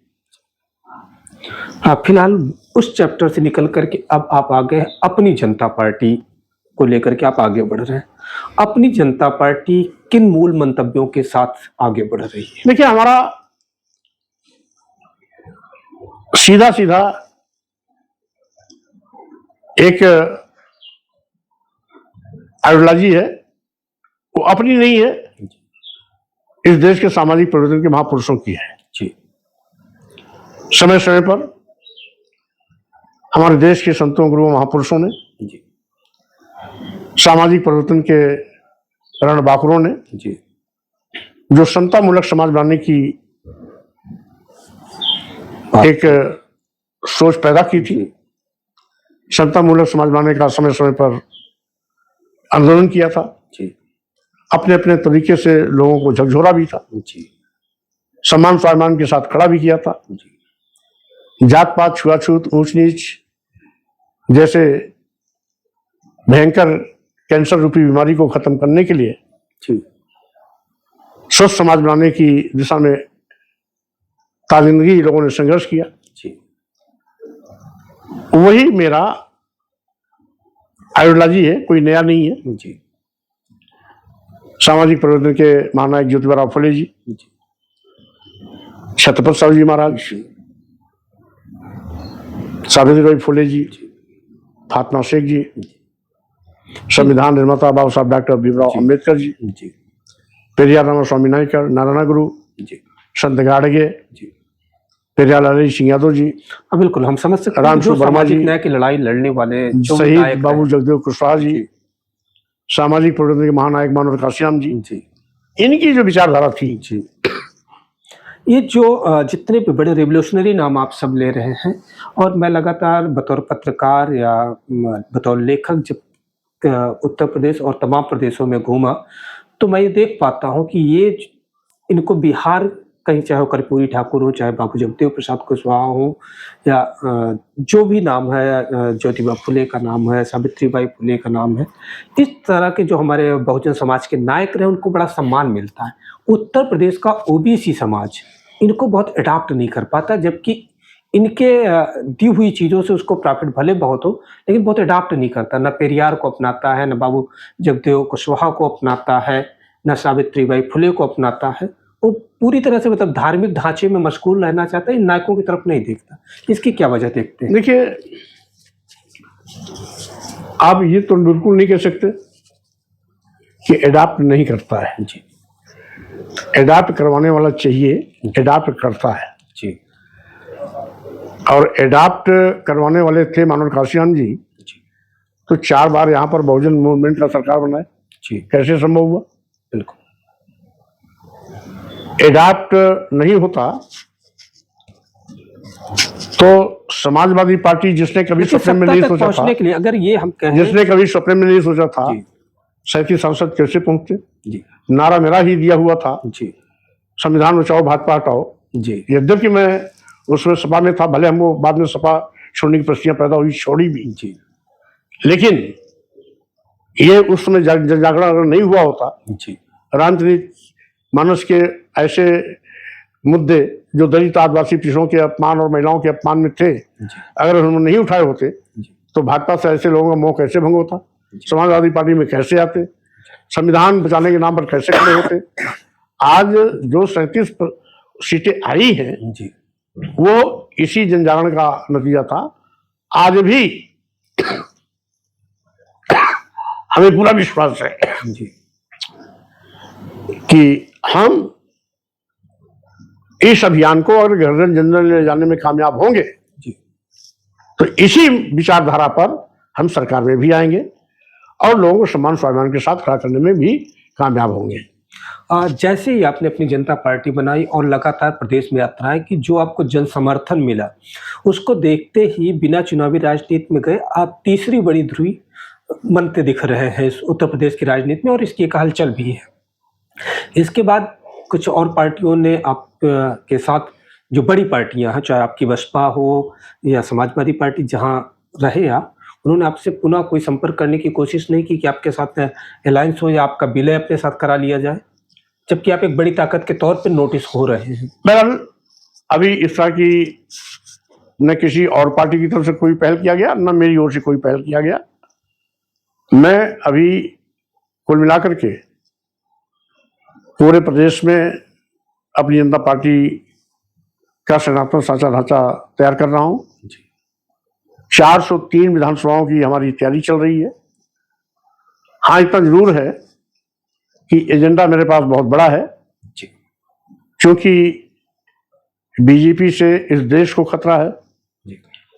[SPEAKER 1] हाँ, फिलहाल उस चैप्टर से निकल करके अब आप आगे अपनी जनता पार्टी को लेकर के आप आगे बढ़ रहे हैं। अपनी जनता पार्टी किन मूल मंतव्यों के साथ आगे बढ़ रही है?
[SPEAKER 2] देखिए, हमारा सीधा सीधा एक आइडियोलॉजी है, वो अपनी नहीं है, इस देश के सामाजिक परिवर्तन के महापुरुषों की है। समय समय पर हमारे देश के संतों, गुरुओं, महापुरुषों ने, सामाजिक परिवर्तन के रणबांकुरों ने जो समतामूलक समाज बनाने की एक सोच पैदा की थी, समतामूलक समाज बनाने का समय समय पर आंदोलन किया था, अपने अपने तरीके से लोगों को झकझोरा भी था, सम्मान स्वाभिमान के साथ खड़ा भी किया था। जात पात, छुआछूत, ऊंच नीच जैसे भयंकर कैंसर रूपी बीमारी को खत्म करने के लिए स्वस्थ समाज बनाने की दिशा में ताजिंदगी लोगों ने संघर्ष किया। वही मेरा आइडियोलॉजी है, कोई नया नहीं है। सामाजिक परिवर्तन के महानायक ज्योतिबा फुले जी, छत्रपति साहू जी महाराज, सावित्रीबाई फुले जी, फातिमा शेख जी, संविधान निर्माता बाबा साहब डॉक्टर भीमराव अंबेडकर जी, पेरियार रामास्वामी नायकर, नारायण गुरु, संत गाड़गे, पेरियार लाल सिंह यादव जी,
[SPEAKER 1] बिल्कुल हम समझ सकते हैं।
[SPEAKER 2] रामसु वर्मा जी,
[SPEAKER 1] न्याय की लड़ाई लड़ने वाले
[SPEAKER 2] शहीद बाबू जगदेव कुशवाहा जी, सामाजिक परिवर्तन के महानायक मानव काशीराम जी, इनकी जो विचारधारा थी,
[SPEAKER 1] ये जो जितने भी बड़े रेवोल्यूशनरी नाम आप सब ले रहे हैं, और मैं लगातार बतौर पत्रकार या बतौर लेखक जब उत्तर प्रदेश और तमाम प्रदेशों में घूमा, तो मैं ये देख पाता हूँ कि ये इनको बिहार, कहीं चाहे वो कर्पूरी ठाकुर हो, चाहे बाबू जगदेव प्रसाद कुशवाहा हो, या जो भी नाम है, ज्योतिबा फुले का नाम है, सावित्रीबाई फुले का नाम है, इस तरह के जो हमारे बहुजन समाज के नायक रहे उनको बड़ा सम्मान मिलता है। उत्तर प्रदेश का ओबीसी समाज इनको बहुत अडॉप्ट नहीं कर पाता, जबकि इनके दी हुई चीज़ों से उसको प्रॉफिट भले बहुत हो, लेकिन बहुत अडॉप्ट नहीं करता। ना पेरियार को अपनाता है, ना बाबू जगदेव कुशवाहा को अपनाता है, ना सावित्रीबाई फुले को अपनाता है। वो पूरी तरह से मतलब धार्मिक ढांचे में मशगूल रहना चाहता है, इन नायकों की तरफ नहीं देखता। इसकी क्या वजह देखते हैं?
[SPEAKER 2] देखिए, आप ये तो बिल्कुल नहीं कह सकते कि एडाप्ट नहीं करता है।
[SPEAKER 1] जी,
[SPEAKER 2] एडाप्ट करवाने वाला चाहिए, एडाप्ट करता है।
[SPEAKER 1] जी,
[SPEAKER 2] और एडाप्ट करवाने वाले थे मानव काशियान जी,
[SPEAKER 1] जी,
[SPEAKER 2] तो 4 बार यहाँ पर बहुजन मूवमेंट का सरकार बनाए,
[SPEAKER 1] जी,
[SPEAKER 2] कैसे संभव हुआ?
[SPEAKER 1] बिल्कुल।
[SPEAKER 2] एडाप्ट नहीं होता तो समाजवादी पार्टी, जिसने कभी
[SPEAKER 1] लेकिन
[SPEAKER 2] सपने में
[SPEAKER 1] सत्ता
[SPEAKER 2] नहीं
[SPEAKER 1] तक
[SPEAKER 2] सोचा था,
[SPEAKER 1] पहुंचने के लिए अगर ये हम कहें,
[SPEAKER 2] जिसने कभी सपने में नहीं सोचा था,
[SPEAKER 1] जी,
[SPEAKER 2] 37 सांसद कैसे पहुंचते?
[SPEAKER 1] जी,
[SPEAKER 2] नारा मेरा ही दिया हुआ था,
[SPEAKER 1] जी,
[SPEAKER 2] संविधान बचाओ भाजपा हटाओ।
[SPEAKER 1] जी,
[SPEAKER 2] यद्यपि मैं उसमें सपा में था, भले हमको बाद में सपा छोड़ने की परिस्थितियां पैदा हुई, छोड़ी भी,
[SPEAKER 1] जी,
[SPEAKER 2] लेकिन ये उस समय जागरण अगर नहीं हुआ होता,
[SPEAKER 1] जी,
[SPEAKER 2] रामचरित मानस के ऐसे मुद्दे जो दलित आदिवासी पिछड़ों के अपमान और महिलाओं के अपमान में थे,
[SPEAKER 1] जी,
[SPEAKER 2] अगर उन्होंने नहीं उठाए होते
[SPEAKER 1] जी,
[SPEAKER 2] तो भाजपा से ऐसे लोगों का मोह कैसे भंग होता, समाजवादी पार्टी में कैसे आते, संविधान बचाने के नाम पर कैसे खड़े होते। आज जो 37 सीटें आई हैं,
[SPEAKER 1] जी,
[SPEAKER 2] वो इसी जनजागरण का नतीजा था। आज भी हमें पूरा विश्वास है
[SPEAKER 1] जी,
[SPEAKER 2] कि हम इस अभियान को अगर घर जन जन ले जाने में कामयाब होंगे,
[SPEAKER 1] जी।
[SPEAKER 2] तो इसी विचारधारा पर हम सरकार में भी आएंगे और लोगों को सम्मान स्वाभिमान के साथ खड़ा करने में भी कामयाब होंगे।
[SPEAKER 1] जैसे ही आपने अपनी जनता पार्टी बनाई और लगातार प्रदेश में यात्राएं की, जो आपको जन समर्थन मिला, उसको देखते ही बिना चुनावी राजनीति में गए आप तीसरी बड़ी ध्रुवी बनते दिख रहे हैं इस उत्तर प्रदेश की राजनीति में, और इसकी एक हलचल भी है। इसके बाद कुछ और पार्टियों ने आप के साथ, जो बड़ी पार्टियां हैं, चाहे आपकी बसपा हो या समाजवादी पार्टी, जहां रहे आप, उन्होंने आपसे पुनः कोई संपर्क करने की कोशिश नहीं की कि आपके साथ अलायंस हो या आपका विलय अपने साथ करा लिया जाए, जबकि आप एक बड़ी ताकत के तौर पर नोटिस हो रहे हैं।
[SPEAKER 2] बहरहाल अभी इस तरह की न किसी और पार्टी की तरफ से कोई पहल किया गया, न मेरी ओर से कोई पहल किया गया। मैं अभी कुल मिलाकर के पूरे प्रदेश में अपनी जनता पार्टी का संगठनात्मक सांचा ढांचा तैयार कर रहा हूं। 403 विधानसभाओं की हमारी तैयारी चल रही है। हाँ, इतना जरूर है कि एजेंडा मेरे पास बहुत बड़ा है, क्योंकि बीजेपी से इस देश को खतरा है,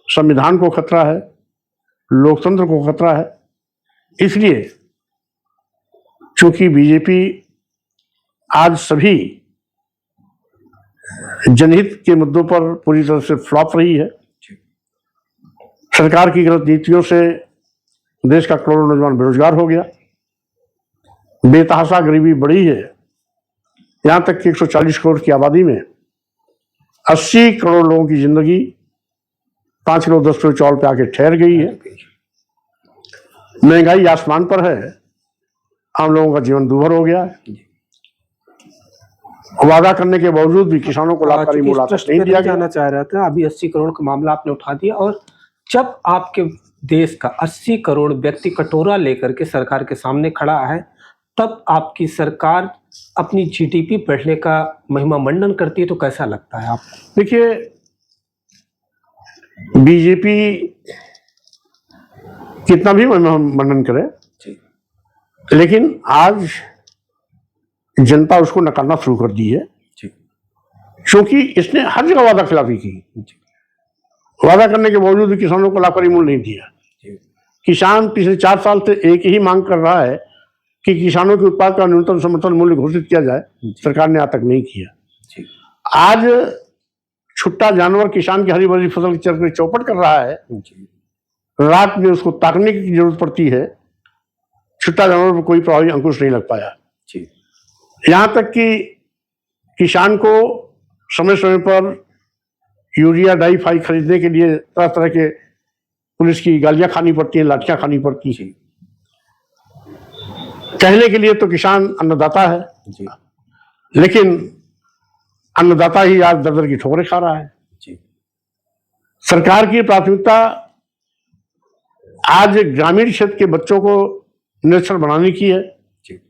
[SPEAKER 2] संविधान को खतरा है, लोकतंत्र को खतरा है। इसलिए चूंकि बीजेपी आज सभी जनहित के मुद्दों पर पूरी तरह से फ्लॉप रही है, सरकार की गलत नीतियों से देश का करोड़ों नौजवान बेरोजगार हो गया, बेतहाशा गरीबी बढ़ी है, यहां तक कि 140 करोड़ की आबादी में 80 करोड़ लोगों की जिंदगी 5 किलो 10 किलो चावल पे आके ठहर गई है। महंगाई आसमान पर है, आम लोगों का जीवन दूभर हो गया है। वादा करने के बावजूद भी किसानों को लाभकारी मूल्य नहीं दिया गया।
[SPEAKER 1] जाना चाह रहा था, अभी 80 करोड़ का मामला आपने उठा दिया, और जब आपके देश का 80 करोड़ व्यक्ति कटोरा लेकर के सरकार के सामने खड़ा है, तब आपकी सरकार अपनी जीडीपी बढ़ने का महिमा मंडन करती है, तो कैसा लगता है आपको?
[SPEAKER 2] देखिए, बीजेपी कितना भी महिमा मंडन करे, लेकिन आज जनता उसको नकारना शुरू कर दी है, क्योंकि इसने हर जगह वादा खिलाफी की। वादा करने के बावजूद भी किसानों को लाभकारी मूल्य नहीं दिया। किसान पिछले 4 साल से एक ही मांग कर रहा है कि किसानों के उत्पाद का न्यूनतम समर्थन मूल्य घोषित किया जाए, सरकार ने आज तक नहीं किया। आज छुट्टा जानवर किसान की हरी भरी फसल की चर चौपट कर रहा है, रात में उसको ताकने की जरूरत पड़ती है, छुट्टा जानवर पर कोई प्रभावी अंकुश नहीं लग पाया। यहाँ तक कि किसान को समय समय पर यूरिया डाई फाई खरीदने के लिए तरह तरह के पुलिस की गालियां खानी पड़ती हैं, लाठियां खानी पड़ती हैं। कहने के लिए तो किसान अन्नदाता है
[SPEAKER 1] जी,
[SPEAKER 2] लेकिन अन्नदाता ही आज दर दर की ठोकरें खा रहा है।
[SPEAKER 1] जी,
[SPEAKER 2] सरकार की प्राथमिकता आज ग्रामीण क्षेत्र के बच्चों को निरक्षर बनाने की है।
[SPEAKER 1] जी,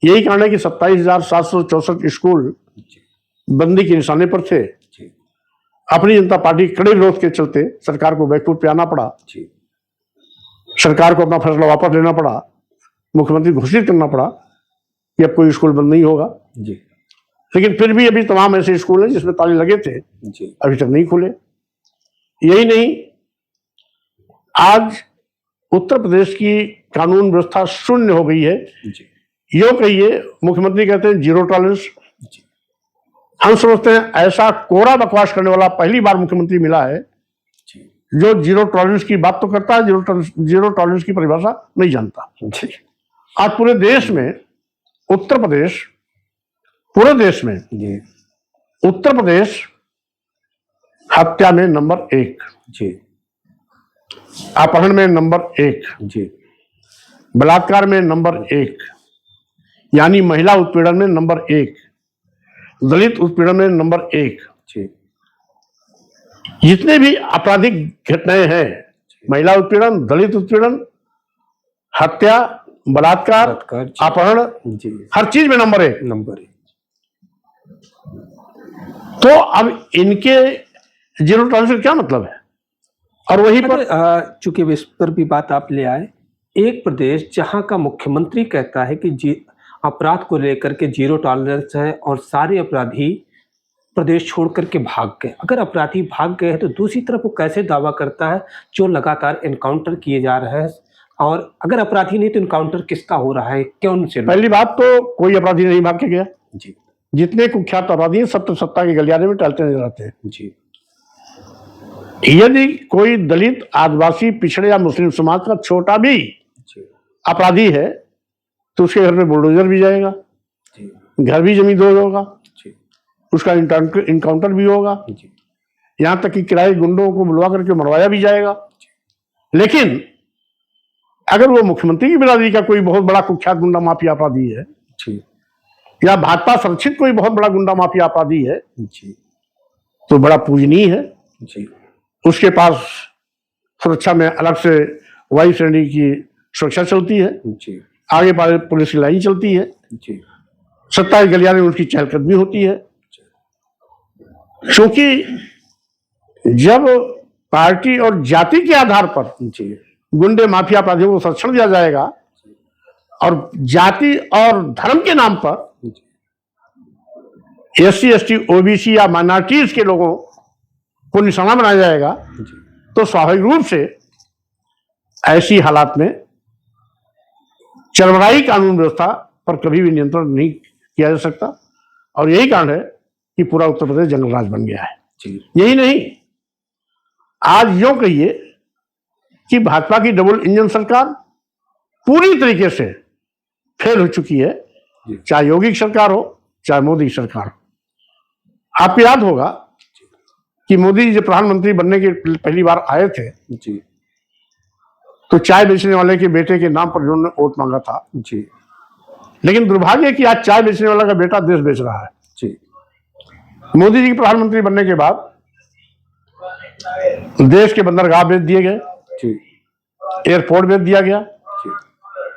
[SPEAKER 2] यही कारण है कि 27,764 स्कूल
[SPEAKER 1] जी,
[SPEAKER 2] बंदी के निशाने पर थे।
[SPEAKER 1] जी,
[SPEAKER 2] अपनी जनता पार्टी कड़े विरोध के चलते सरकार को बैकफुट पे आना पड़ा।
[SPEAKER 1] जी,
[SPEAKER 2] सरकार को अपना फैसला वापस लेना पड़ा, मुख्यमंत्री घोषित करना पड़ा कि अब कोई स्कूल बंद नहीं होगा।
[SPEAKER 1] जी,
[SPEAKER 2] लेकिन फिर भी अभी तमाम ऐसे स्कूल हैं जिसमें ताले लगे थे,
[SPEAKER 1] जी,
[SPEAKER 2] अभी तक नहीं खुले। यही नहीं, आज उत्तर प्रदेश की कानून व्यवस्था शून्य हो गई है।
[SPEAKER 1] जी,
[SPEAKER 2] यो कहिए, मुख्यमंत्री कहते हैं जीरो टॉलरेंस।
[SPEAKER 1] जी,
[SPEAKER 2] हम समझते हैं ऐसा कोरा बकवास करने वाला पहली बार मुख्यमंत्री मिला है
[SPEAKER 1] जी,
[SPEAKER 2] जो जीरो टॉलरेंस की बात तो करता है, जीरो टॉलरेंस की परिभाषा नहीं जानता।
[SPEAKER 1] जी,
[SPEAKER 2] आज पूरे देश में उत्तर प्रदेश, पूरे देश में
[SPEAKER 1] जी,
[SPEAKER 2] उत्तर प्रदेश हत्या में नंबर 1,
[SPEAKER 1] जी,
[SPEAKER 2] अपहरण में नंबर 1,
[SPEAKER 1] जी,
[SPEAKER 2] बलात्कार में नंबर 1, यानी महिला उत्पीड़न में नंबर 1, दलित उत्पीड़न में नंबर 1।
[SPEAKER 1] जी,
[SPEAKER 2] जितने भी आपराधिक घटनाएं हैं, महिला उत्पीड़न, दलित उत्पीड़न, हत्या, बलात्कार,
[SPEAKER 1] बलात्कार, जी,
[SPEAKER 2] अपहरण,
[SPEAKER 1] जी,
[SPEAKER 2] हर चीज में नंबर 1।
[SPEAKER 1] नंबर 1।
[SPEAKER 2] तो अब इनके जीरो टॉलरेंस का क्या मतलब है? और वहीं पर
[SPEAKER 1] चूंकि इस पर भी बात आप ले आए, एक प्रदेश जहां का मुख्यमंत्री कहता है कि अपराध को लेकर के जीरो टॉलरेंस है और सारे अपराधी प्रदेश छोड़ करके भाग गए। अगर अपराधी भाग गए हैं तो दूसरी तरफ वो कैसे दावा करता है जो लगातार एनकाउंटर किए जा रहे हैं, और अगर अपराधी नहीं तो एनकाउंटर किसका हो रहा है, क्यों से?
[SPEAKER 2] पहली बात तो कोई अपराधी नहीं भाग के गया।
[SPEAKER 1] जी,
[SPEAKER 2] जितने कुख्यात अपराधी हैं सब तो सत्ता के गलियारे में टहलते नजर आते हैं।
[SPEAKER 1] जी,
[SPEAKER 2] यदि कोई दलित, आदिवासी, पिछड़े या मुस्लिम समाज का छोटा भी
[SPEAKER 1] जी,
[SPEAKER 2] अपराधी है तो उसके घर में बुलडोजर भी जाएगा,
[SPEAKER 1] जी,
[SPEAKER 2] घर भी जमींदोज होगा,
[SPEAKER 1] जी,
[SPEAKER 2] उसका इनकाउंटर भी होगा,
[SPEAKER 1] जी,
[SPEAKER 2] यहाँ तक कि किराए गुंडों को बुलवा करके मरवाया भी जाएगा। लेकिन अगर वो मुख्यमंत्री की बिरादरी का कोई बहुत बड़ा कुख्यात गुंडा माफिया अपराधी है
[SPEAKER 1] जी,
[SPEAKER 2] या भाजपा संरक्षित कोई बहुत बड़ा गुंडा माफिया अपराधी है
[SPEAKER 1] जी,
[SPEAKER 2] तो बड़ा पूजनीय है।
[SPEAKER 1] जी,
[SPEAKER 2] उसके पास सुरक्षा में अलग से वायु श्रेणी की सुरक्षा चलती है,
[SPEAKER 1] जी,
[SPEAKER 2] आगे पाले पुलिस की लाइन चलती है,
[SPEAKER 1] जी,
[SPEAKER 2] सत्ता के गलियारे में उनकी चहलकदमी होती है। क्योंकि जब पार्टी और जाति के आधार पर
[SPEAKER 1] जी,
[SPEAKER 2] गुंडे माफिया अपराधियों को संरक्षण दिया जाएगा और जाति और धर्म के नाम पर SC, ST, OBC या माइनॉरिटीज के लोगों को निशाना बनाया जाएगा तो स्वाभाविक रूप से ऐसी हालात में चरमराई कानून व्यवस्था पर कभी भी नियंत्रण नहीं किया जा सकता। और यही कारण है कि पूरा उत्तर प्रदेश जंगल राज बन गया है।
[SPEAKER 1] जी,
[SPEAKER 2] यही नहीं, आज यूं कहिए कि भाजपा की डबल इंजन सरकार पूरी तरीके से फेल हो चुकी है, चाहे योगी की सरकार हो चाहे मोदी की सरकार हो। आपको याद होगा कि मोदी जी जब प्रधानमंत्री बनने के पहली बार आए थे
[SPEAKER 1] जी,
[SPEAKER 2] तो चाय बेचने वाले के बेटे के नाम पर उन्होंने वोट मांगा था।
[SPEAKER 1] जी,
[SPEAKER 2] लेकिन दुर्भाग्य है कि आज चाय बेचने वाला का बेटा देश बेच रहा है।
[SPEAKER 1] जी,
[SPEAKER 2] मोदी जी के प्रधानमंत्री बनने के बाद देश के बंदरगाह बेच दिए गए,
[SPEAKER 1] जी,
[SPEAKER 2] एयरपोर्ट बेच दिया गया,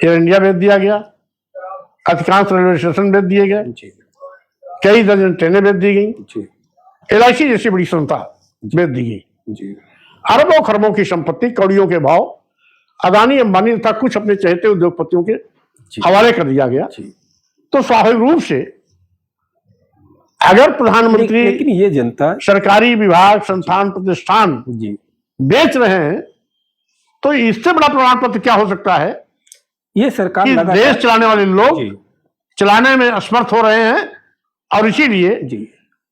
[SPEAKER 2] एयर इंडिया बेच दिया गया, अधिकांश रेलवे स्टेशन बेच दिए गए,
[SPEAKER 1] जी,
[SPEAKER 2] कई दर्जन ट्रेनें बेच दी गई,
[SPEAKER 1] जी,
[SPEAKER 2] LIC जैसी बड़ी संस्था बेच दी गई।
[SPEAKER 1] जी,
[SPEAKER 2] अरबों खरबों की संपत्ति कौड़ियों के भाव अदानी अंबानी तथा कुछ अपने चहेते उद्योगपतियों के हवाले कर दिया गया।
[SPEAKER 1] जी।
[SPEAKER 2] तो स्वाभाविक रूप से अगर प्रधानमंत्री
[SPEAKER 1] लेकिन ये जनता
[SPEAKER 2] सरकारी विभाग, संस्थान, प्रतिष्ठान
[SPEAKER 1] जी
[SPEAKER 2] बेच रहे हैं तो इससे बड़ा प्रमाण पत्र क्या हो सकता है
[SPEAKER 1] ये सरकार
[SPEAKER 2] कि
[SPEAKER 1] लगातार
[SPEAKER 2] देश चलाने वाले लोग
[SPEAKER 1] जी
[SPEAKER 2] चलाने में असमर्थ हो रहे हैं और इसीलिए
[SPEAKER 1] जी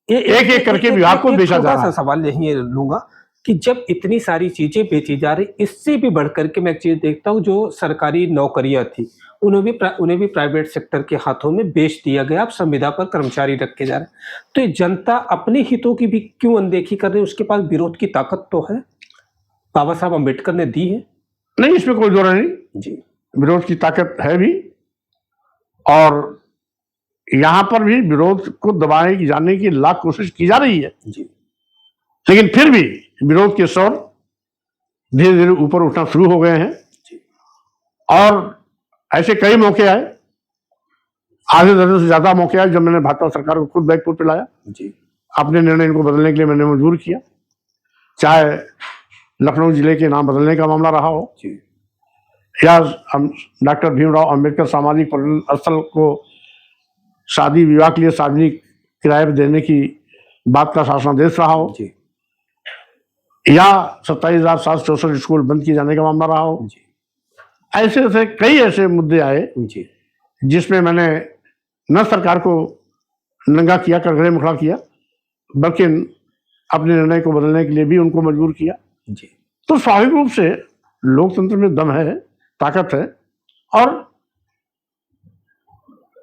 [SPEAKER 2] एक एक करके विभाग को बेचा जा रहा
[SPEAKER 1] छोटा सा
[SPEAKER 2] है।
[SPEAKER 1] सवाल यही लूंगा कि जब इतनी सारी चीजें बेची जा रही, इससे भी बढ़कर के मैं एक चीज देखता हूँ, जो सरकारी नौकरियां थी उन्हें भी प्राइवेट सेक्टर के हाथों में बेच दिया गया। अब संविदा पर कर्मचारी रखे जा रहे हैं। तो ये जनता अपने हितों की भी क्यों अनदेखी कर रही है? उसके पास विरोध की ताकत तो है, बाबा साहब अम्बेडकर ने दी है।
[SPEAKER 2] नहीं, इसमें कोई दो राय नहीं
[SPEAKER 1] जी,
[SPEAKER 2] विरोध की ताकत है भी, और यहां पर भी विरोध को दबाए जाने की लाख कोशिश की जा रही है,
[SPEAKER 1] जी,
[SPEAKER 2] लेकिन फिर भी विरोध के स्वर धीरे धीरे ऊपर उठना शुरू हो गए हैं।
[SPEAKER 1] जी,
[SPEAKER 2] और ऐसे कई मौके आए, आधे दर्जन से ज्यादा मौके आए जब मैंने भाजपा सरकार को खुद बैकफुट पे लाया,
[SPEAKER 1] जी,
[SPEAKER 2] अपने निर्णय इनको बदलने के लिए मैंने मजबूर किया। चाहे लखनऊ जिले के नाम बदलने का मामला रहा हो,
[SPEAKER 1] जी,
[SPEAKER 2] या डॉक्टर भीमराव अंबेडकर सामाजिक पर्यटन स्थल को शादी विवाह के लिए सार्वजनिक किराए पर देने की बात का शासनादेश रहा हो,
[SPEAKER 1] जी,
[SPEAKER 2] या 27,764 स्कूल बंद किए जाने का मामला रहा हो।
[SPEAKER 1] जी,
[SPEAKER 2] ऐसे ऐसे कई ऐसे मुद्दे आए
[SPEAKER 1] जी,
[SPEAKER 2] जिसमें मैंने न सरकार को नंगा किया, कटघरे में खड़ा किया, बल्कि अपने निर्णय को बदलने के लिए भी उनको मजबूर किया।
[SPEAKER 1] जी,
[SPEAKER 2] तो स्वाभाविक रूप से लोकतंत्र में दम है, ताकत है, और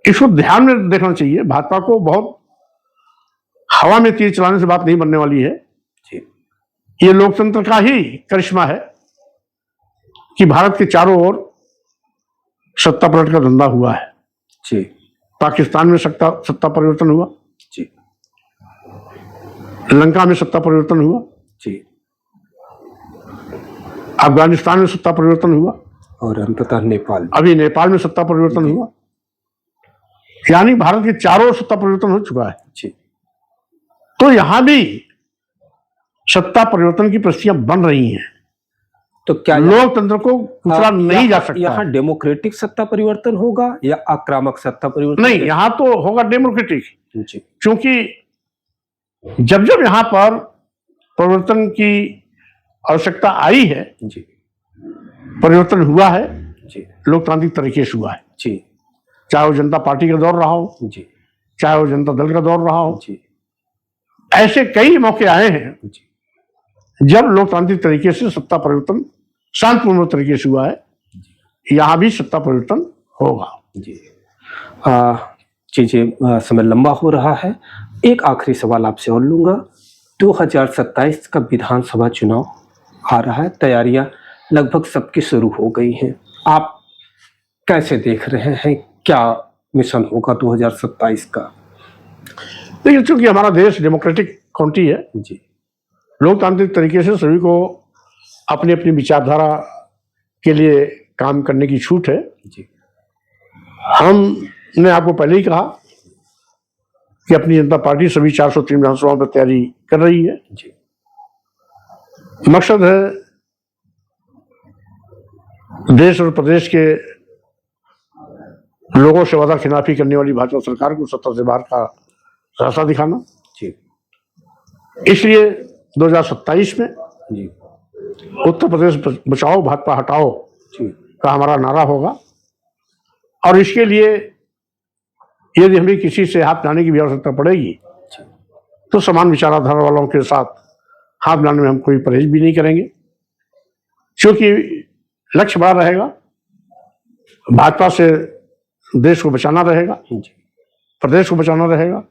[SPEAKER 2] इसको ध्यान में देखना चाहिए। भाजपा को बहुत हवा में तीर चलाने से बात नहीं बनने वाली है।
[SPEAKER 1] जी,
[SPEAKER 2] ये लोकतंत्र का ही करिश्मा है कि भारत के चारों ओर सत्ता पलट का धंधा हुआ है।
[SPEAKER 1] जी,
[SPEAKER 2] पाकिस्तान में सत्ता परिवर्तन हुआ,
[SPEAKER 1] जी,
[SPEAKER 2] लंका में सत्ता परिवर्तन हुआ,
[SPEAKER 1] जी,
[SPEAKER 2] अफगानिस्तान में सत्ता परिवर्तन हुआ,
[SPEAKER 1] और अंततः नेपाल।
[SPEAKER 2] अभी नेपाल में सत्ता परिवर्तन हुआ। यानी भारत के चारों ओर सत्ता परिवर्तन हो चुका है।
[SPEAKER 1] जी,
[SPEAKER 2] तो यहां भी सत्ता परिवर्तन की परिस्थितियां बन रही हैं।
[SPEAKER 1] तो क्या
[SPEAKER 2] लोकतंत्र को कुचला नहीं जा सकता।
[SPEAKER 1] यहाँ डेमोक्रेटिक सत्ता परिवर्तन होगा या आक्रामक सत्ता परिवर्तन?
[SPEAKER 2] नहीं, यहां तो होगा डेमोक्रेटिक,
[SPEAKER 1] जी,
[SPEAKER 2] क्योंकि जब जब यहां पर परिवर्तन की आवश्यकता आई है,
[SPEAKER 1] जी,
[SPEAKER 2] परिवर्तन हुआ है,
[SPEAKER 1] जी,
[SPEAKER 2] लोकतांत्रिक तरीके से हुआ है।
[SPEAKER 1] जी,
[SPEAKER 2] चाहे वो जनता पार्टी का दौर रहा हो,
[SPEAKER 1] जी,
[SPEAKER 2] चाहे वो जनता दल का दौर रहा हो,
[SPEAKER 1] जी,
[SPEAKER 2] ऐसे कई मौके आए हैं
[SPEAKER 1] जी,
[SPEAKER 2] जब लोकतांत्रिक तरीके से सत्ता परिवर्तन शांतिपूर्ण तरीके से हुआ है। यहां भी सत्ता परिवर्तन होगा।
[SPEAKER 1] जी। चीजें समय लंबा हो रहा है। एक आखिरी सवाल आपसे और लूंगा। 2027 का विधानसभा चुनाव आ रहा है, तैयारियां लगभग सबकी शुरू हो गई हैं। आप कैसे देख रहे हैं, क्या मिशन होगा 2027 का?
[SPEAKER 2] देखिए, चूंकि हमारा देश डेमोक्रेटिक कंट्री है,
[SPEAKER 1] जी,
[SPEAKER 2] लोकतांत्रिक तरीके से सभी को अपनी अपनी विचारधारा के लिए काम करने की छूट है।
[SPEAKER 1] जी,
[SPEAKER 2] हमने आपको पहले ही कहा कि अपनी जनता पार्टी सभी 403 विधानसभाओं पर तैयारी कर रही है।
[SPEAKER 1] जी,
[SPEAKER 2] मकसद है देश और प्रदेश के लोगों से वादा खिलाफी करने वाली भाजपा सरकार को सत्ता से बाहर का रास्ता दिखाना।
[SPEAKER 1] जी,
[SPEAKER 2] इसलिए 2027 में
[SPEAKER 1] जी,
[SPEAKER 2] उत्तर प्रदेश बचाओ भाजपा हटाओ
[SPEAKER 1] जी,
[SPEAKER 2] का हमारा नारा होगा। और इसके लिए यदि हमें किसी से हाथ मिलाने की भी आवश्यकता पड़ेगी तो समान विचारधारा वालों के साथ हाथ मिलाने में हम कोई परहेज भी नहीं करेंगे, क्योंकि लक्ष्य बड़ा रहेगा। भाजपा से देश को बचाना रहेगा,
[SPEAKER 1] जी,
[SPEAKER 2] प्रदेश को बचाना रहेगा,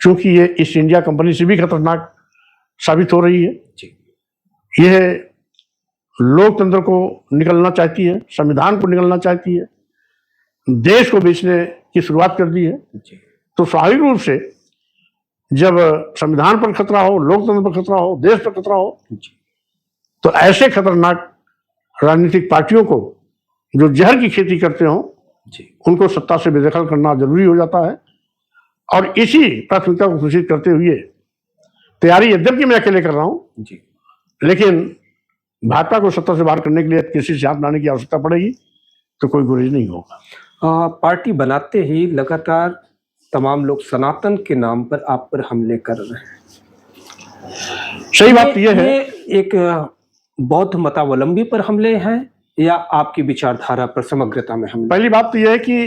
[SPEAKER 2] क्योंकि ये ईस्ट इंडिया कंपनी से भी खतरनाक साबित हो रही है।
[SPEAKER 1] जी,
[SPEAKER 2] यह लोकतंत्र को निकलना चाहती है, संविधान को निकलना चाहती है, देश को बेचने की शुरुआत कर दी है।
[SPEAKER 1] जी,
[SPEAKER 2] तो स्वाभाविक रूप से जब संविधान पर खतरा हो, लोकतंत्र पर खतरा हो, देश पर खतरा हो,
[SPEAKER 1] जी,
[SPEAKER 2] तो ऐसे खतरनाक राजनीतिक पार्टियों को जो जहर की खेती करते हो,
[SPEAKER 1] जी,
[SPEAKER 2] उनको सत्ता से बेदखल करना जरूरी हो जाता है। और इसी प्राथमिकता को घोषित करते हुए तैयारी यद्यपि मैं अकेले कर रहा हूं,
[SPEAKER 1] जी,
[SPEAKER 2] लेकिन भाजपा को सत्ता से बाहर करने के लिए किसी से हाथ मिलाने की आवश्यकता पड़ेगी तो कोई गुरेज नहीं होगा।
[SPEAKER 1] पार्टी बनाते ही लगातार तमाम लोग सनातन के नाम पर आप पर हमले कर रहे हैं।
[SPEAKER 2] सही बात यह है,
[SPEAKER 1] ये एक बौद्ध मतावलंबी पर हमले हैं या आपकी विचारधारा पर समग्रता में हमले?
[SPEAKER 2] पहली बात तो यह है कि